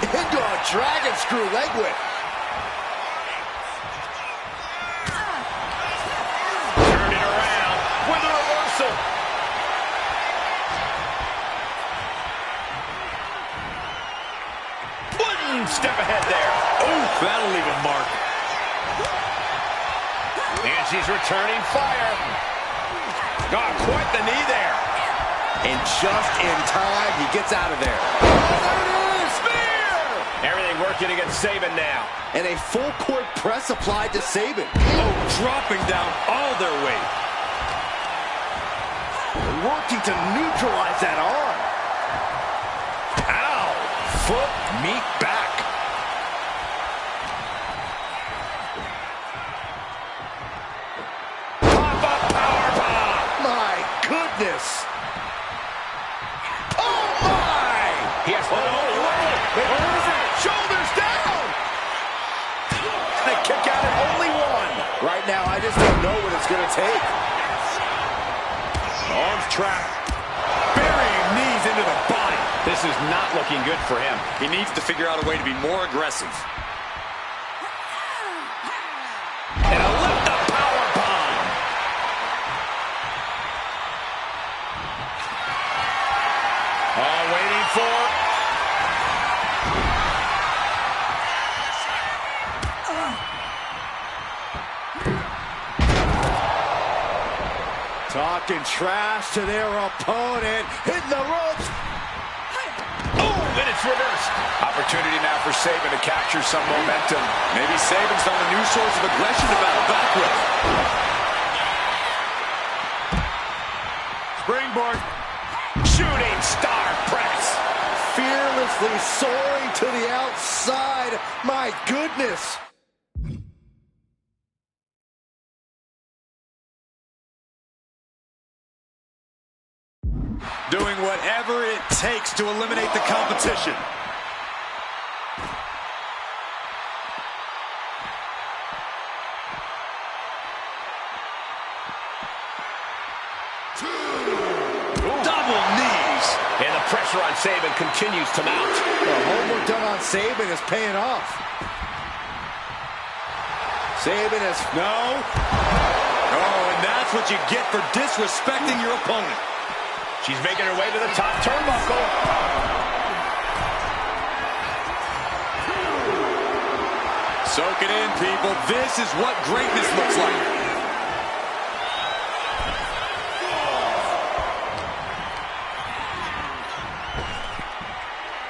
Into a dragon screw leg whip. Turned it around with a reversal. One step ahead there. Oh, that'll leave a mark. And she's returning fire. Oh, quite the knee there. And just in time, he gets out of there. There it is, spear! Everything working against Sabin now. And a full court press applied to Sabin. Oh, dropping down all their weight. Working to neutralize that arm. Ow! Foot meet back. Pop-up powerbomb. My goodness. Oh, my! He has Shoulders down! They kick out at only one. Right now, I just don't know what it's going to take. arms trapped. Burying knees into the body. This is not looking good for him. He needs to figure out a way to be more aggressive. And a lift-up powerbomb. All waiting for... Talking trash to their opponent. Hitting the ropes. It's reversed. Opportunity now for Sabin to capture some momentum. Maybe Sabin's found a new source of aggression to battle back with. Springboard. Shooting star press. Fearlessly soaring to the outside. My goodness. Doing whatever it takes to eliminate the competition. Double knees. And the pressure on Sabin continues to mount. The homework done on Sabin is paying off. Sabin is... No. Oh, and that's what you get for disrespecting your opponent. She's making her way to the top turnbuckle. Soak it in, people. This is what greatness looks like.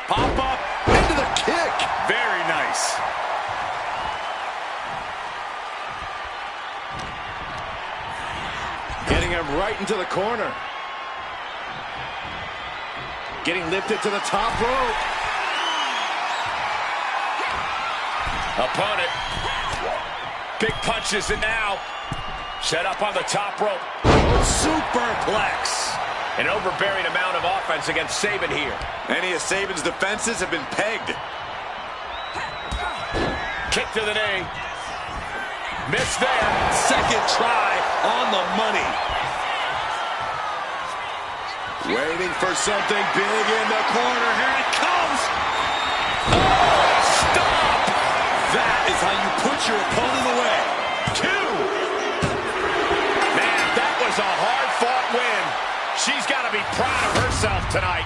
Pop up into the kick. Very nice. Getting him right into the corner. Getting lifted to the top rope. Opponent. Big punches and now. Set up on the top rope. Superplex. An overbearing amount of offense against Sabin here. Any of Sabin's defenses have been pegged. Kick to the knee. Missed there. Second try on the money. Waiting for something big in the corner. Here it comes. Oh, stop! That is how you put your opponent away. 2. Man, that was a hard-fought win. She's got to be proud of herself tonight.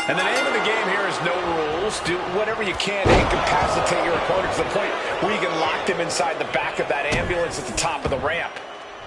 And the name of the game here is no rules. Do whatever you can to incapacitate your opponent to the point where you can lock them inside the back of that ambulance at the top of the ramp.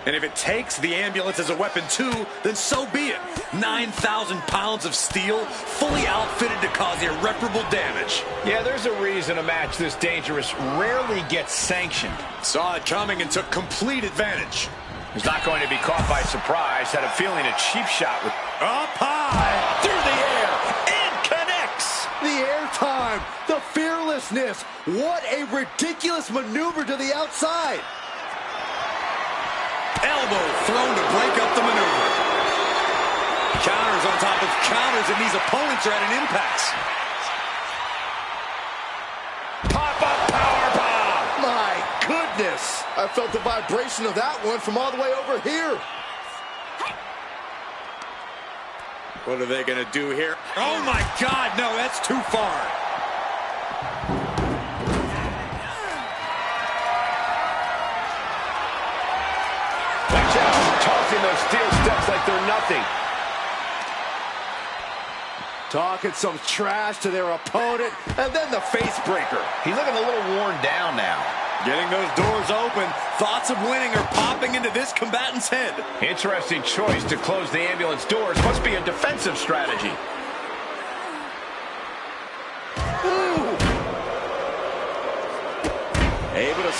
And if it takes the ambulance as a weapon too, then so be it. 9,000 pounds of steel, fully outfitted to cause irreparable damage. Yeah, there's a reason a match this dangerous rarely gets sanctioned. Saw it coming and took complete advantage. He's not going to be caught by surprise. Had a feeling a cheap shot with... Up high, through the air, and connects. The airtime, the fearlessness. What a ridiculous maneuver to the outside. Elbow thrown to break up the maneuver. Counters on top of counters, and these opponents are at an impasse. Pop-up powerbomb. My goodness. I felt the vibration of that one from all the way over here. What are they going to do here? Oh, my God, no, that's too far. Watch out, tossing those steel steps like they're nothing. Talking some trash to their opponent, and then the face breaker. He's looking a little worn down now. Getting those doors open, thoughts of winning are popping into this combatant's head. Interesting choice to close the ambulance doors. Must be a defensive strategy.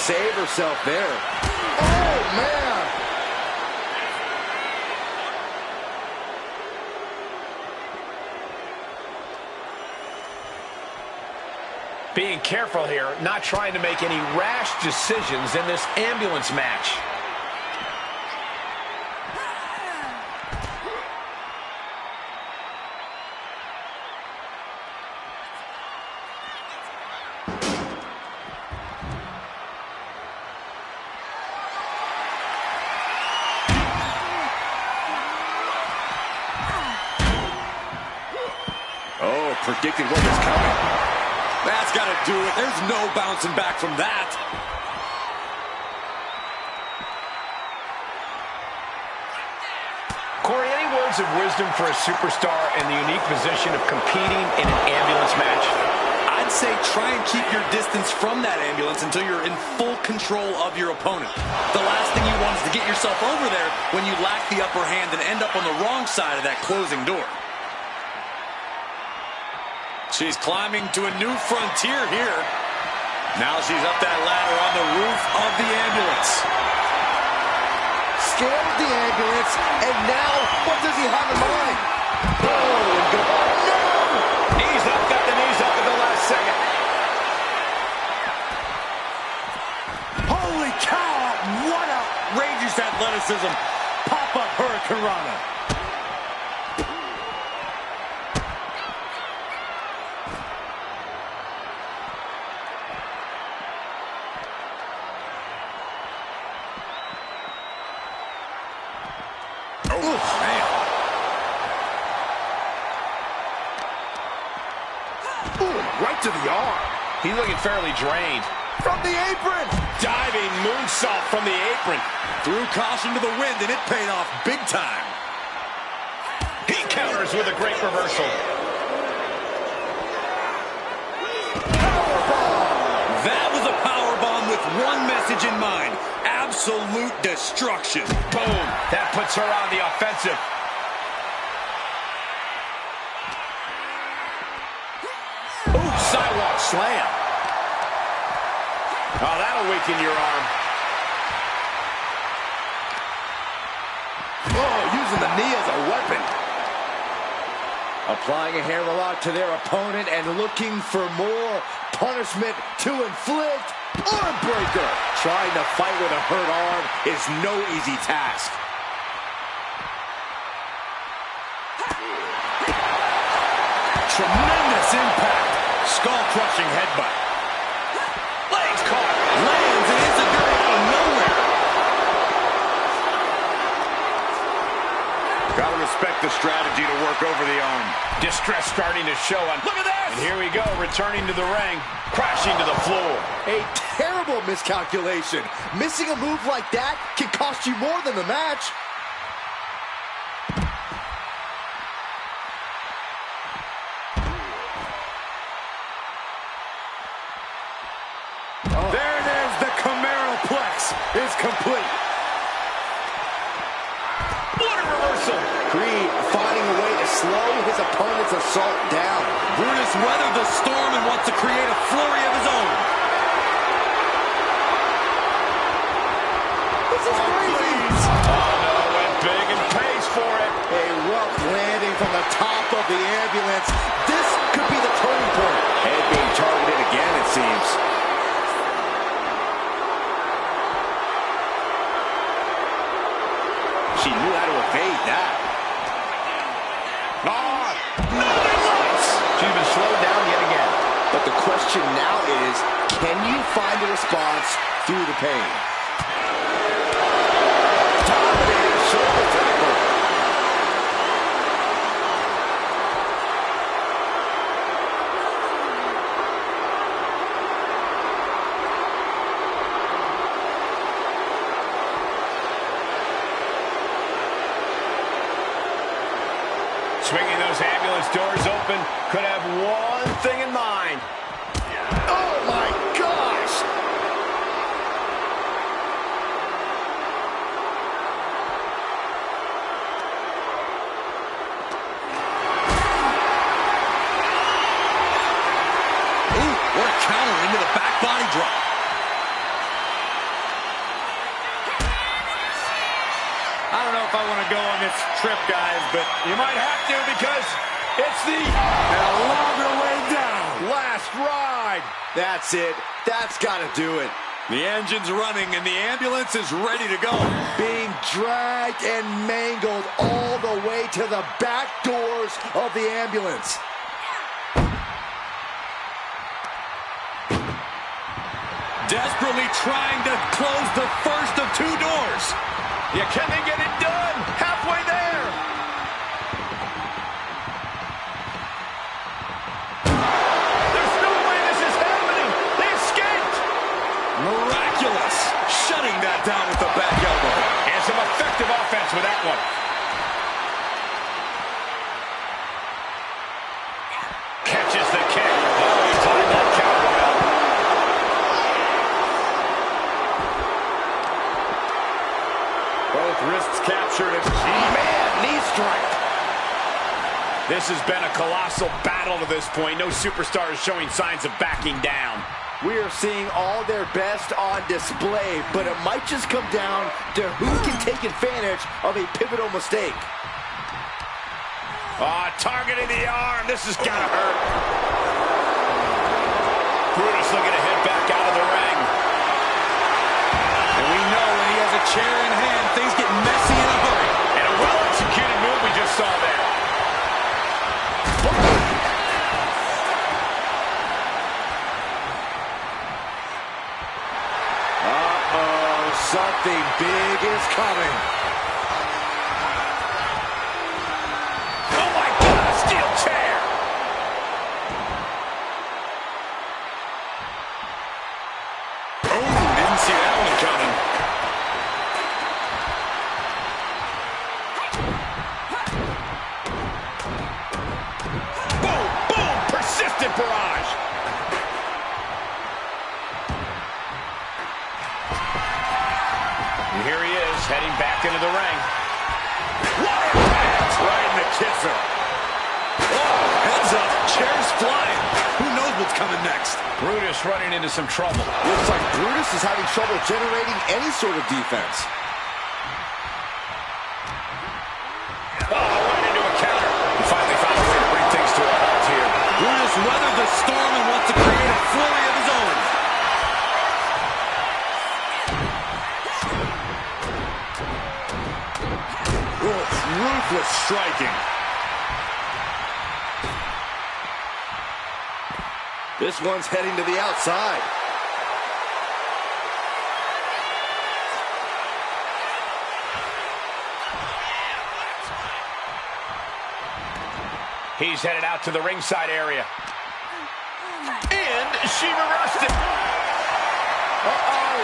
save herself there. Oh, man. Being careful here, not trying to make any rash decisions in this ambulance match. Oh, predicted what was coming. That's got to do it. There's no bouncing back from that. Corey, any words of wisdom for a superstar in the unique position of competing in an ambulance match? I'd say try and keep your distance from that ambulance until you're in full control of your opponent. The last thing you want is to get yourself over there when you lack the upper hand and end up on the wrong side of that closing door. She's climbing to a new frontier here. Now she's up that ladder on the roof of the ambulance. Scaled the ambulance, and now what does he have in mind? Oh, and go. No! Knees up, got the knees up at the last second. Holy cow! What outrageous athleticism! Pop-up Hurricane Rana. Right to the arm. He's looking fairly drained. From the apron! Diving moonsault from the apron. Threw caution to the wind, and it paid off big time. He counters with a great reversal. Powerbomb! That was a powerbomb with one message in mind. Absolute destruction. Boom. That puts her on the offensive. Ooh, sidewalk slam. Oh, that'll weaken your arm. Oh, using the knee as a weapon. Applying a hammerlock to their opponent and looking for more punishment to inflict. Arm breaker. Trying to fight with a hurt arm is no easy task. Tremendous impact. Skull-crushing headbutt. Legs caught. Lands and enziguri out of nowhere. Gotta respect the strategy to work over the arm. Distress starting to show. Look at this! And here we go, returning to the ring, crashing to the floor. A terrible miscalculation. Missing a move like that can cost you more than the match. There it is. The Cameralplex is complete. What a reversal! Creed finding a way to slow his opponent's assault down. Brutus weathered the storm and wants to create a flurry of his own. This is crazy. Oh no, went big and pays for it. A rough landing from the top of the ambulance. This could be the turning point. Head being targeted again, it seems. She knew how to evade that. She's been slowed down yet again. But the question now is, can you find a response through the pain? Dominating shoulder tackle. Swinging those ambulance doors open, could have one thing in mind. Oh my gosh! Ooh, what a counter into the back body drop. trip, guys, but you might have to because it's the longer way down. last ride. That's it. That's got to do it. The engine's running and the ambulance is ready to go. Being dragged and mangled all the way to the back doors of the ambulance. Desperately trying to close the first of two doors. Yeah, can they get it done? Halfway there. There's no way this is happening. They escaped. Miraculous. Shutting that down with the back elbow. And some effective offense with that one. Catches the kick. Oh, he timed that count well. Both wrists captured. Man, knee strike. This has been a colossal battle to this point. No superstar is showing signs of backing down. We are seeing all their best on display, but it might just come down to who can take advantage of a pivotal mistake. Targeting the arm. This has got to hurt. Brutus looking to head back out of the ring. And we know when he has a chair in hand, things get messy in a hurry. And a well-executed move we just saw there. Something big is coming. Oh my God, a steel chair! Oh, didn't see that one coming. Boom, boom, persistent barrage. And here he is, heading back into the ring. What impact! Right in the kisser. Oh, heads up, chairs flying. Who knows what's coming next? Brutus running into some trouble. Looks like Brutus is having trouble generating any sort of defense. Oh, right into a counter. He finally found a way to bring things to a halt here. Brutus weathered the storm and wants to create a flurry of his own. Ruthless striking. This one's heading to the outside. He's headed out to the ringside area. And she reversed it. Uh-oh.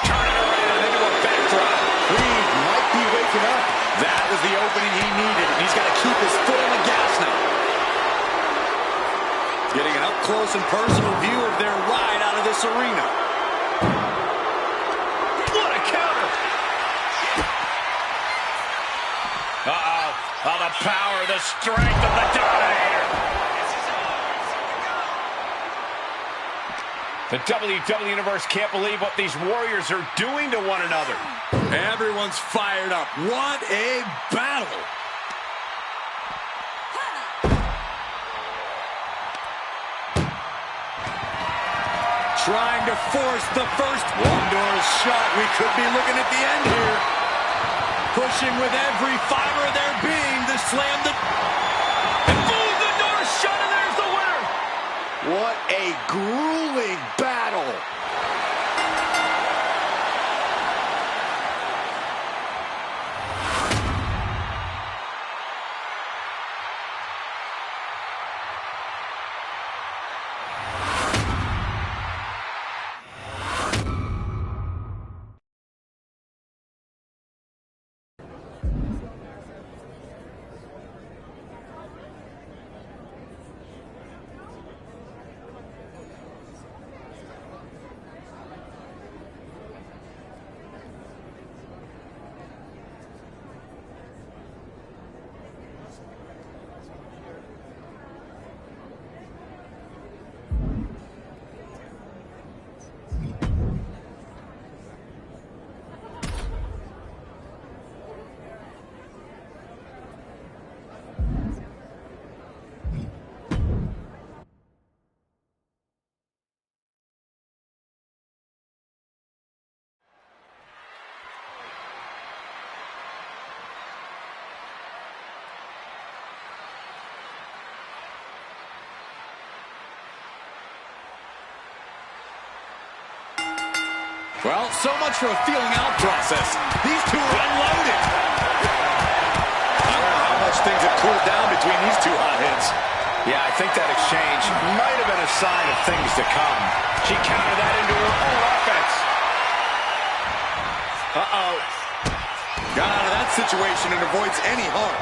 Turning around into a backdrop. Creed might be waking up. That was the opening he needed. He's got to keep his foot on the gas now. Getting an up-close and personal view of their ride out of this arena. What a counter. Uh-oh. Oh, the power, the strength of the Dominator. The WWE Universe can't believe what these Warriors are doing to one another. Everyone's fired up. What a battle. Trying to force the first. One door is shut. We could be looking at the end here. Pushing with every fiber of their being to slam the... And boom, the door's shut, and there's the winner. What a grueling battle. Well, so much for a feeling out process. These two are unloaded. I don't know how much things have cooled down between these two hotheads. Yeah, I think that exchange might have been a sign of things to come. She countered that into her own offense. Uh-oh. Got out of that situation and avoids any harm.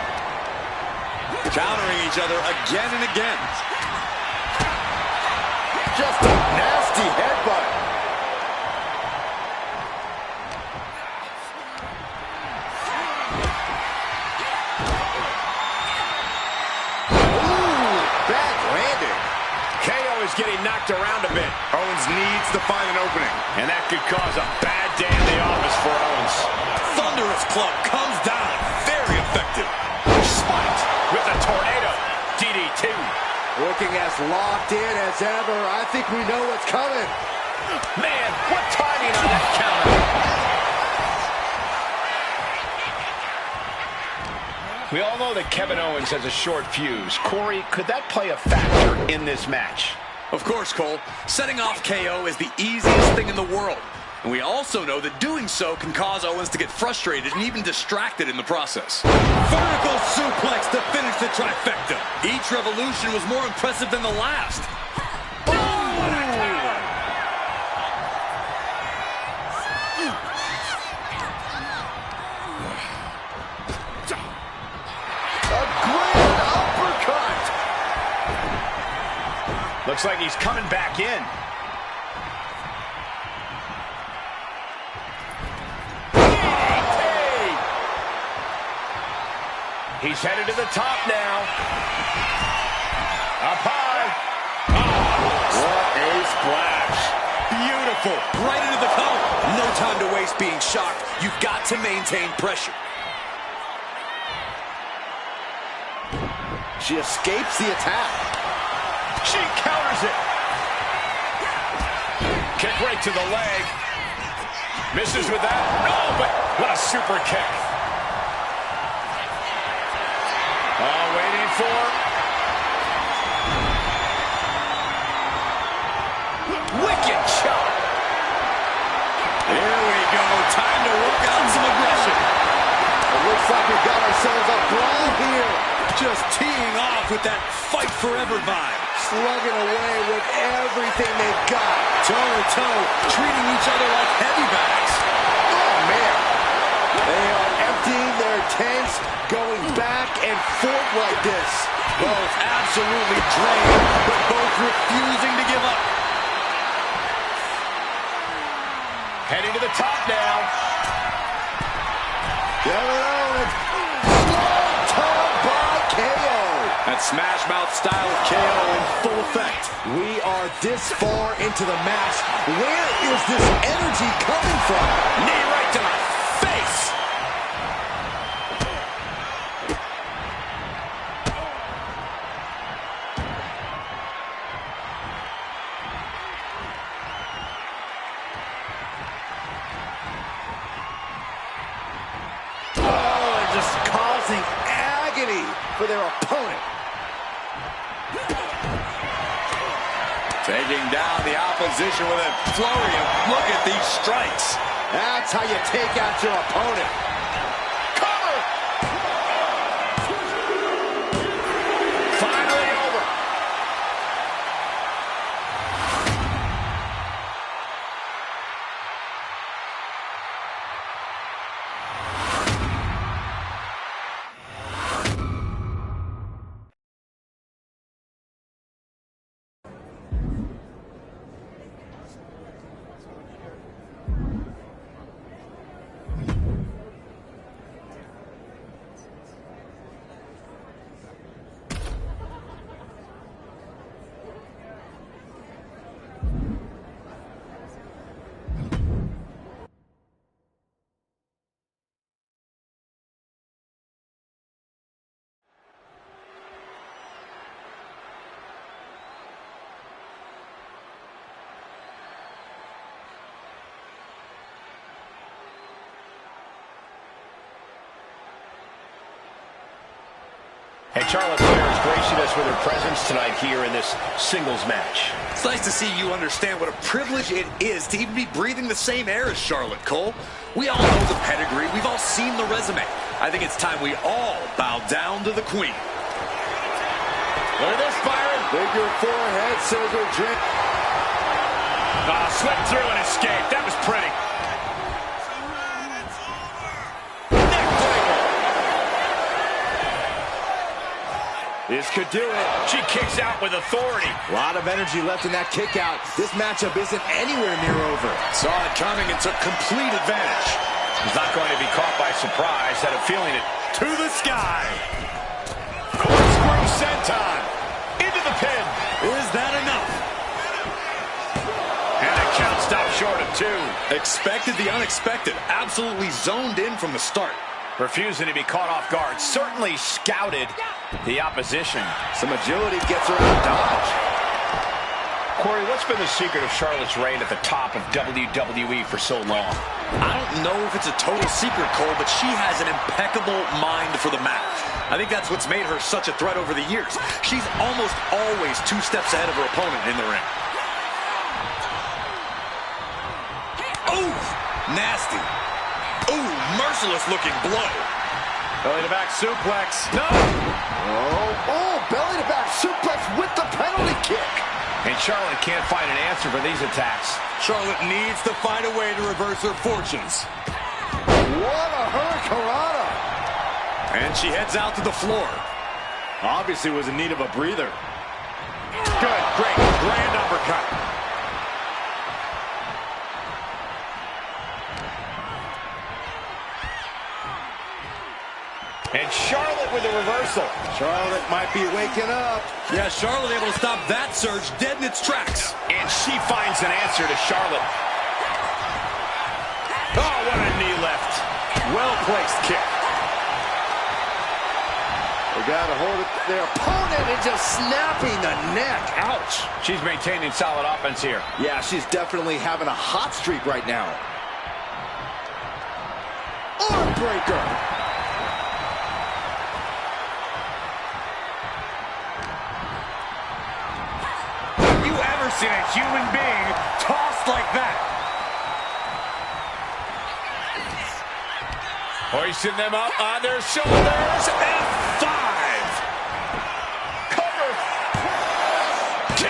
Countering each other again and again. Just a nasty headbutt. Ooh, back-landed. KO is getting knocked around a bit. Owens needs to find an opening. And that could cause a bad day in the office for Owens. Thunderous club comes down. Very effective. Spiked with a tornado. DDT. Looking as locked in as ever. I think we know what's coming. Man, what timing on that counter. We all know that Kevin Owens has a short fuse. Corey, could that play a factor in this match? Of course, Cole. Setting off KO is the easiest thing in the world. And we also know that doing so can cause Owens to get frustrated and even distracted in the process. Vertical suplex to finish the trifecta. Each revolution was more impressive than the last. A grand uppercut. Looks like he's coming back in. He's headed to the top now. Up high. Oh, what a splash. Beautiful. Right into the cover. No time to waste being shocked. You've got to maintain pressure. She escapes the attack. She counters it. Kick right to the leg. Misses with that. No, but what a super kick. Oh, waiting for. Wicked shot. Here we go. Time to work out some aggression. It looks like we've got ourselves a brawl here. Just teeing off with that fight forever vibe. Slugging away with everything they've got. Toe-to-toe, treating each other like heavy bags. Oh, man. They are emptying their tanks, going back and forth like this. Both absolutely drained, but both refusing to give up. Heading to the top now. Kevin Owens. Strong toe by KO. That smash mouth style of KO in full effect. We are this far into the match. Where is this energy coming from? Knee right to the face. Oh, and just causing agony for their opponent. Taking down the opposition with a flurry of look at these strikes. That's how you take out your opponent. Cover. Finally over. And Charlotte Flair is gracing us with her presence tonight here in this singles match. It's nice to see you understand what a privilege it is to even be breathing the same air as Charlotte, Cole. We all know the pedigree. We've all seen the resume. I think it's time we all bow down to the queen. Look at this, Byron. Figure four head scissor drink. Slipped through and escaped. That was pretty. This could do it. She kicks out with authority. A lot of energy left in that kick out. This matchup isn't anywhere near over. Saw it coming and took complete advantage. He's not going to be caught by surprise. Had a feeling it To the sky. Corkscrew senton. Into the pin. Is that enough? And the count stopped short of 2. Expected the unexpected. Absolutely zoned in from the start. Refusing to be caught off guard. Certainly scouted the opposition. Some agility gets her out of dodge. Corey, what's been the secret of Charlotte's reign at the top of WWE for so long? I don't know if it's a total secret, Cole, but she has an impeccable mind for the mat. I think that's what's made her such a threat over the years. She's almost always 2 steps ahead of her opponent in the ring. Oh, nasty. Oh, merciless looking blow. Belly to back suplex. No! Belly to back suplex with the penalty kick. And Charlotte can't find an answer for these attacks. Charlotte needs to find a way to reverse her fortunes. What a hurricanrana. And she heads out to the floor. Obviously was in need of a breather. Good, great, grand uppercut. And Charlotte with a reversal. Charlotte might be waking up. Yeah, Charlotte able to stop that surge dead in its tracks. And she finds an answer to Charlotte. Oh, what a knee lift. Well-placed kick. They got a hold of their opponent and just snapping the neck. Ouch. She's maintaining solid offense here. Yeah, she's definitely having a hot streak right now. Arm breaker. Seen a human being tossed like that. Hoisting them up on their shoulders. F5. Cover. 2.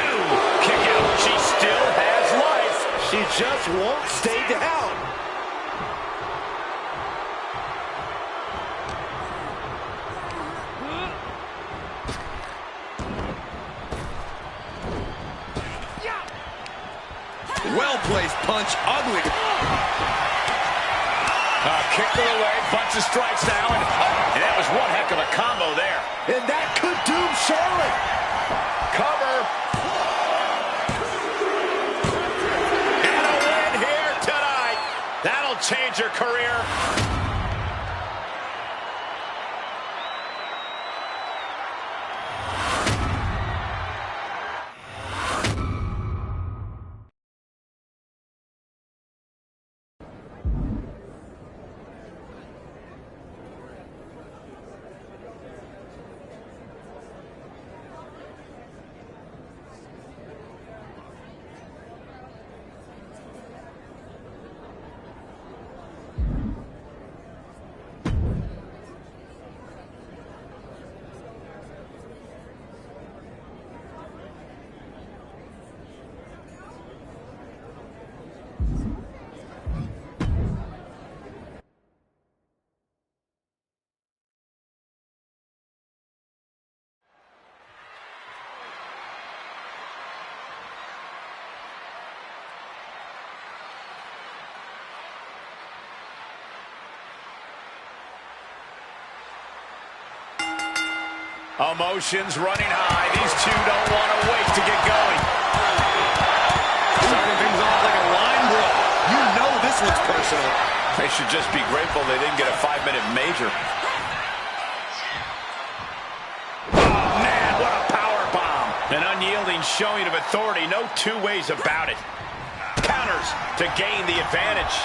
Kick out. She still has life. She just won't stay down. Well-placed punch, ugly. Kick to the leg, bunch of strikes now, and that was one heck of a combo there. And that could doom Charlotte. Cover. And a win here tonight. That'll change her career. Emotions running high. These two don't want to wait to get going. Starting things off like a line brawl. You know this one's personal. They should just be grateful they didn't get a 5-minute major. Oh, man, what a power bomb. An unyielding showing of authority. No 2 ways about it. Counters to gain the advantage.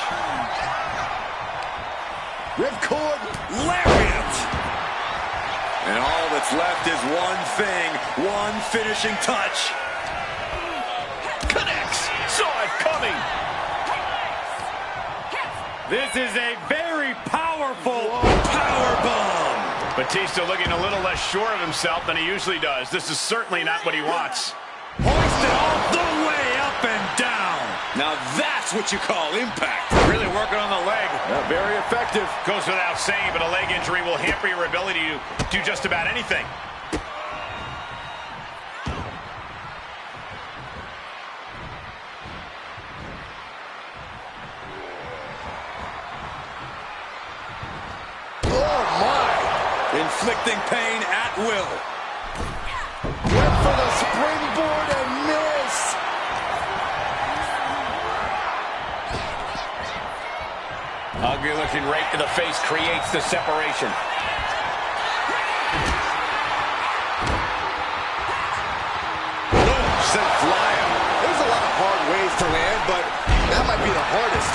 Ripcord lariat. And all of a that's left is one thing, one finishing touch. Connects. Saw it coming. This is a very powerful Powerbomb. Batista looking a little less sure of himself than he usually does. This is certainly not what he wants. Hoisted all the way up and down. Now that's what you call impact. Really working on the leg. Very effective. Goes without saying, but a leg injury will hamper your ability to do just about anything. Inflicting pain at will. Went for the springboard and miss. Ugly looking right to the face creates the separation. Boom, sent flying. There's a lot of hard ways to land, but that might be the hardest.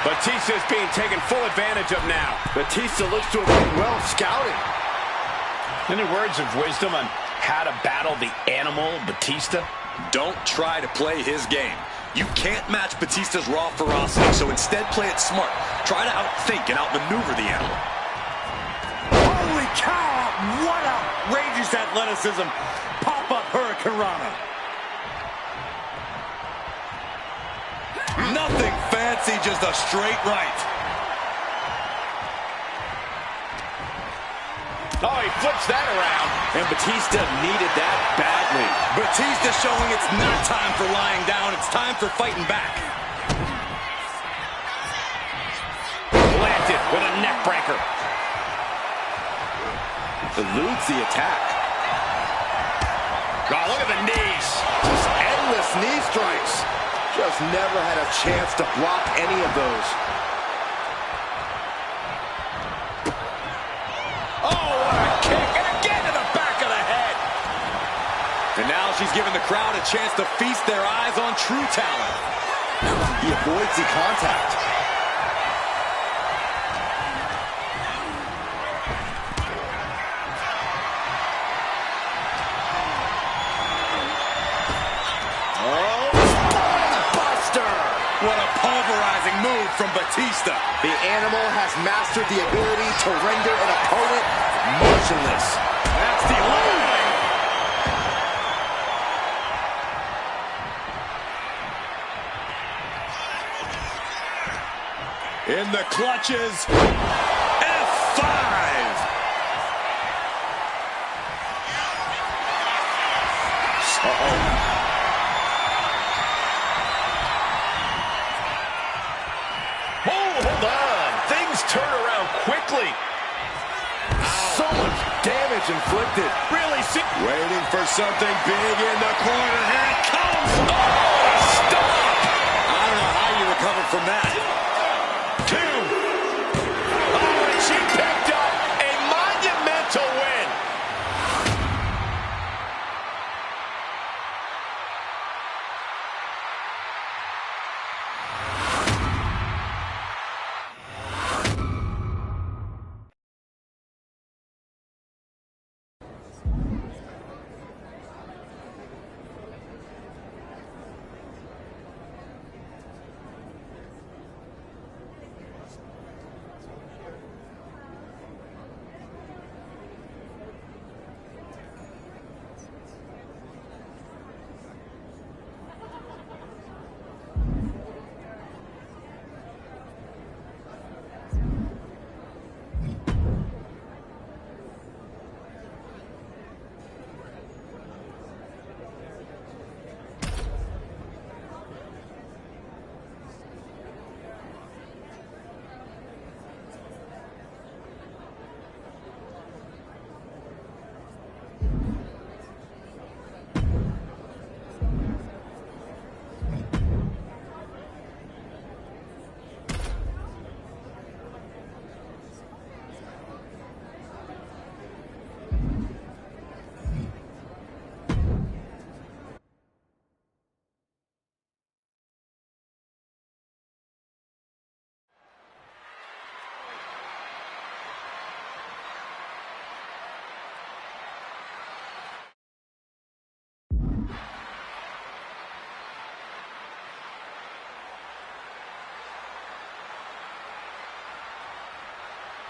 Batista is being taken full advantage of now. Batista looks to have been well scouted. Any words of wisdom on how to battle the animal Batista? Don't try to play his game. You can't match Batista's raw ferocity, so instead play it smart. Try to outthink and outmaneuver the animal. Holy cow! What outrageous athleticism! Pop-up Hurricanrana. Nothing fancy, just a straight right. Oh, he flips that around. And Batista needed that badly. Batista showing it's not time for lying down, it's time for fighting back. Planted with a neck breaker. Eludes the attack. Oh, look at the knees. Just endless knee strikes. Just never had a chance to block any of those. Oh, what a kick. And again to the back of the head. And now she's giving the crowd a chance to feast their eyes on true talent. He avoids the contact. What a pulverizing move from Batista. The animal has mastered the ability to render an opponent motionless. That's the line. In the clutches. F5. Uh-oh. Hold on. Things turn around quickly. So much damage inflicted. Really Waiting for something big in the corner. Here it comes. Oh, stop. I don't know how you recover from that. 2. Oh, and she picked up a monumental win.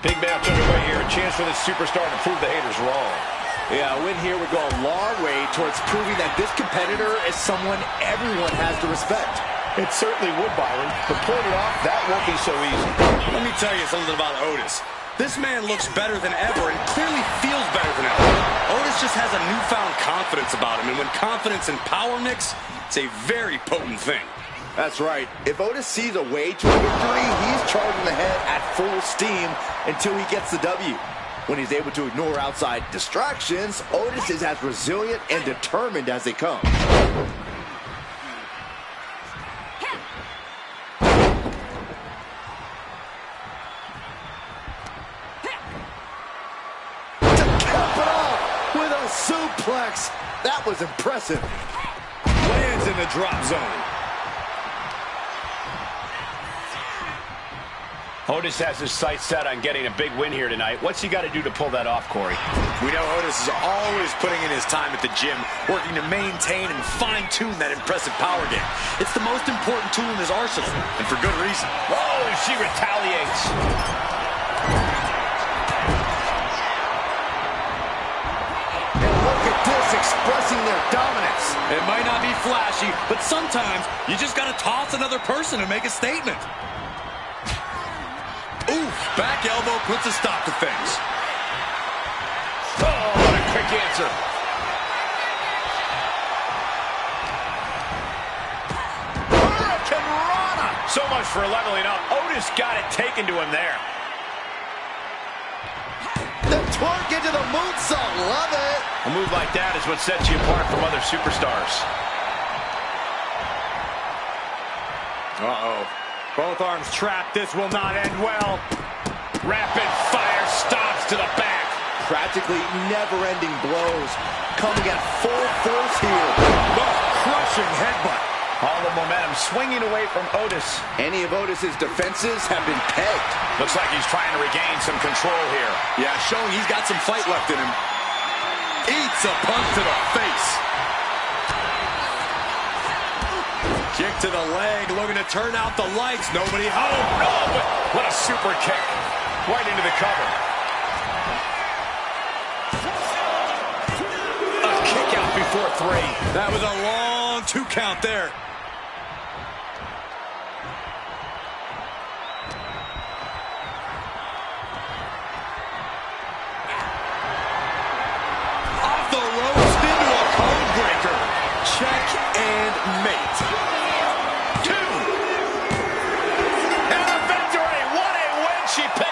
Big match underway here. A chance for this superstar to prove the haters wrong. Yeah, a win here would go a long way towards proving that this competitor is someone everyone has to respect. It certainly would, Byron. But pulling it off, that won't be so easy. Let me tell you something about Otis. This man looks better than ever and clearly feels better than ever. Otis just has a newfound confidence about him, and when confidence and power mix, it's a very potent thing. That's right. If Otis sees a way to a victory, he's charging ahead at full steam until he gets the W. When he's able to ignore outside distractions, Otis is as resilient and determined as they come. Suplex. That was impressive. Lands in the drop zone. Otis has his sights set on getting a big win here tonight. What's he got to do to pull that off, Corey? We know Otis is always putting in his time at the gym, working to maintain and fine-tune that impressive power game. It's the most important tool in his arsenal, and for good reason. Oh, she retaliates. Expressing their dominance. It might not be flashy, but sometimes you just got to toss another person and make a statement. Oof, back elbow puts a stop to things. Oh, what a quick answer. Hurricane Rana. So much for leveling up. Otis got it taken to him there. The twerk into the moonsault. Love it. A move like that is what sets you apart from other superstars. Uh-oh. Both arms trapped. This will not end well. Rapid fire stops to the back. Practically never-ending blows. Coming at full force here. Oh, crushing headbutt. All the momentum swinging away from Otis. Any of Otis's defenses have been pegged. Looks like he's trying to regain some control here. Yeah, showing he's got some fight left in him. Eats a punch to the face. Kick to the leg, looking to turn out the lights. Nobody home. Oh, but what a super kick. Right into the cover. A kick out before 3. That was a long 2 count there. Off the ropes into a code breaker. Check and mate. 2. And a victory. What a win she picked.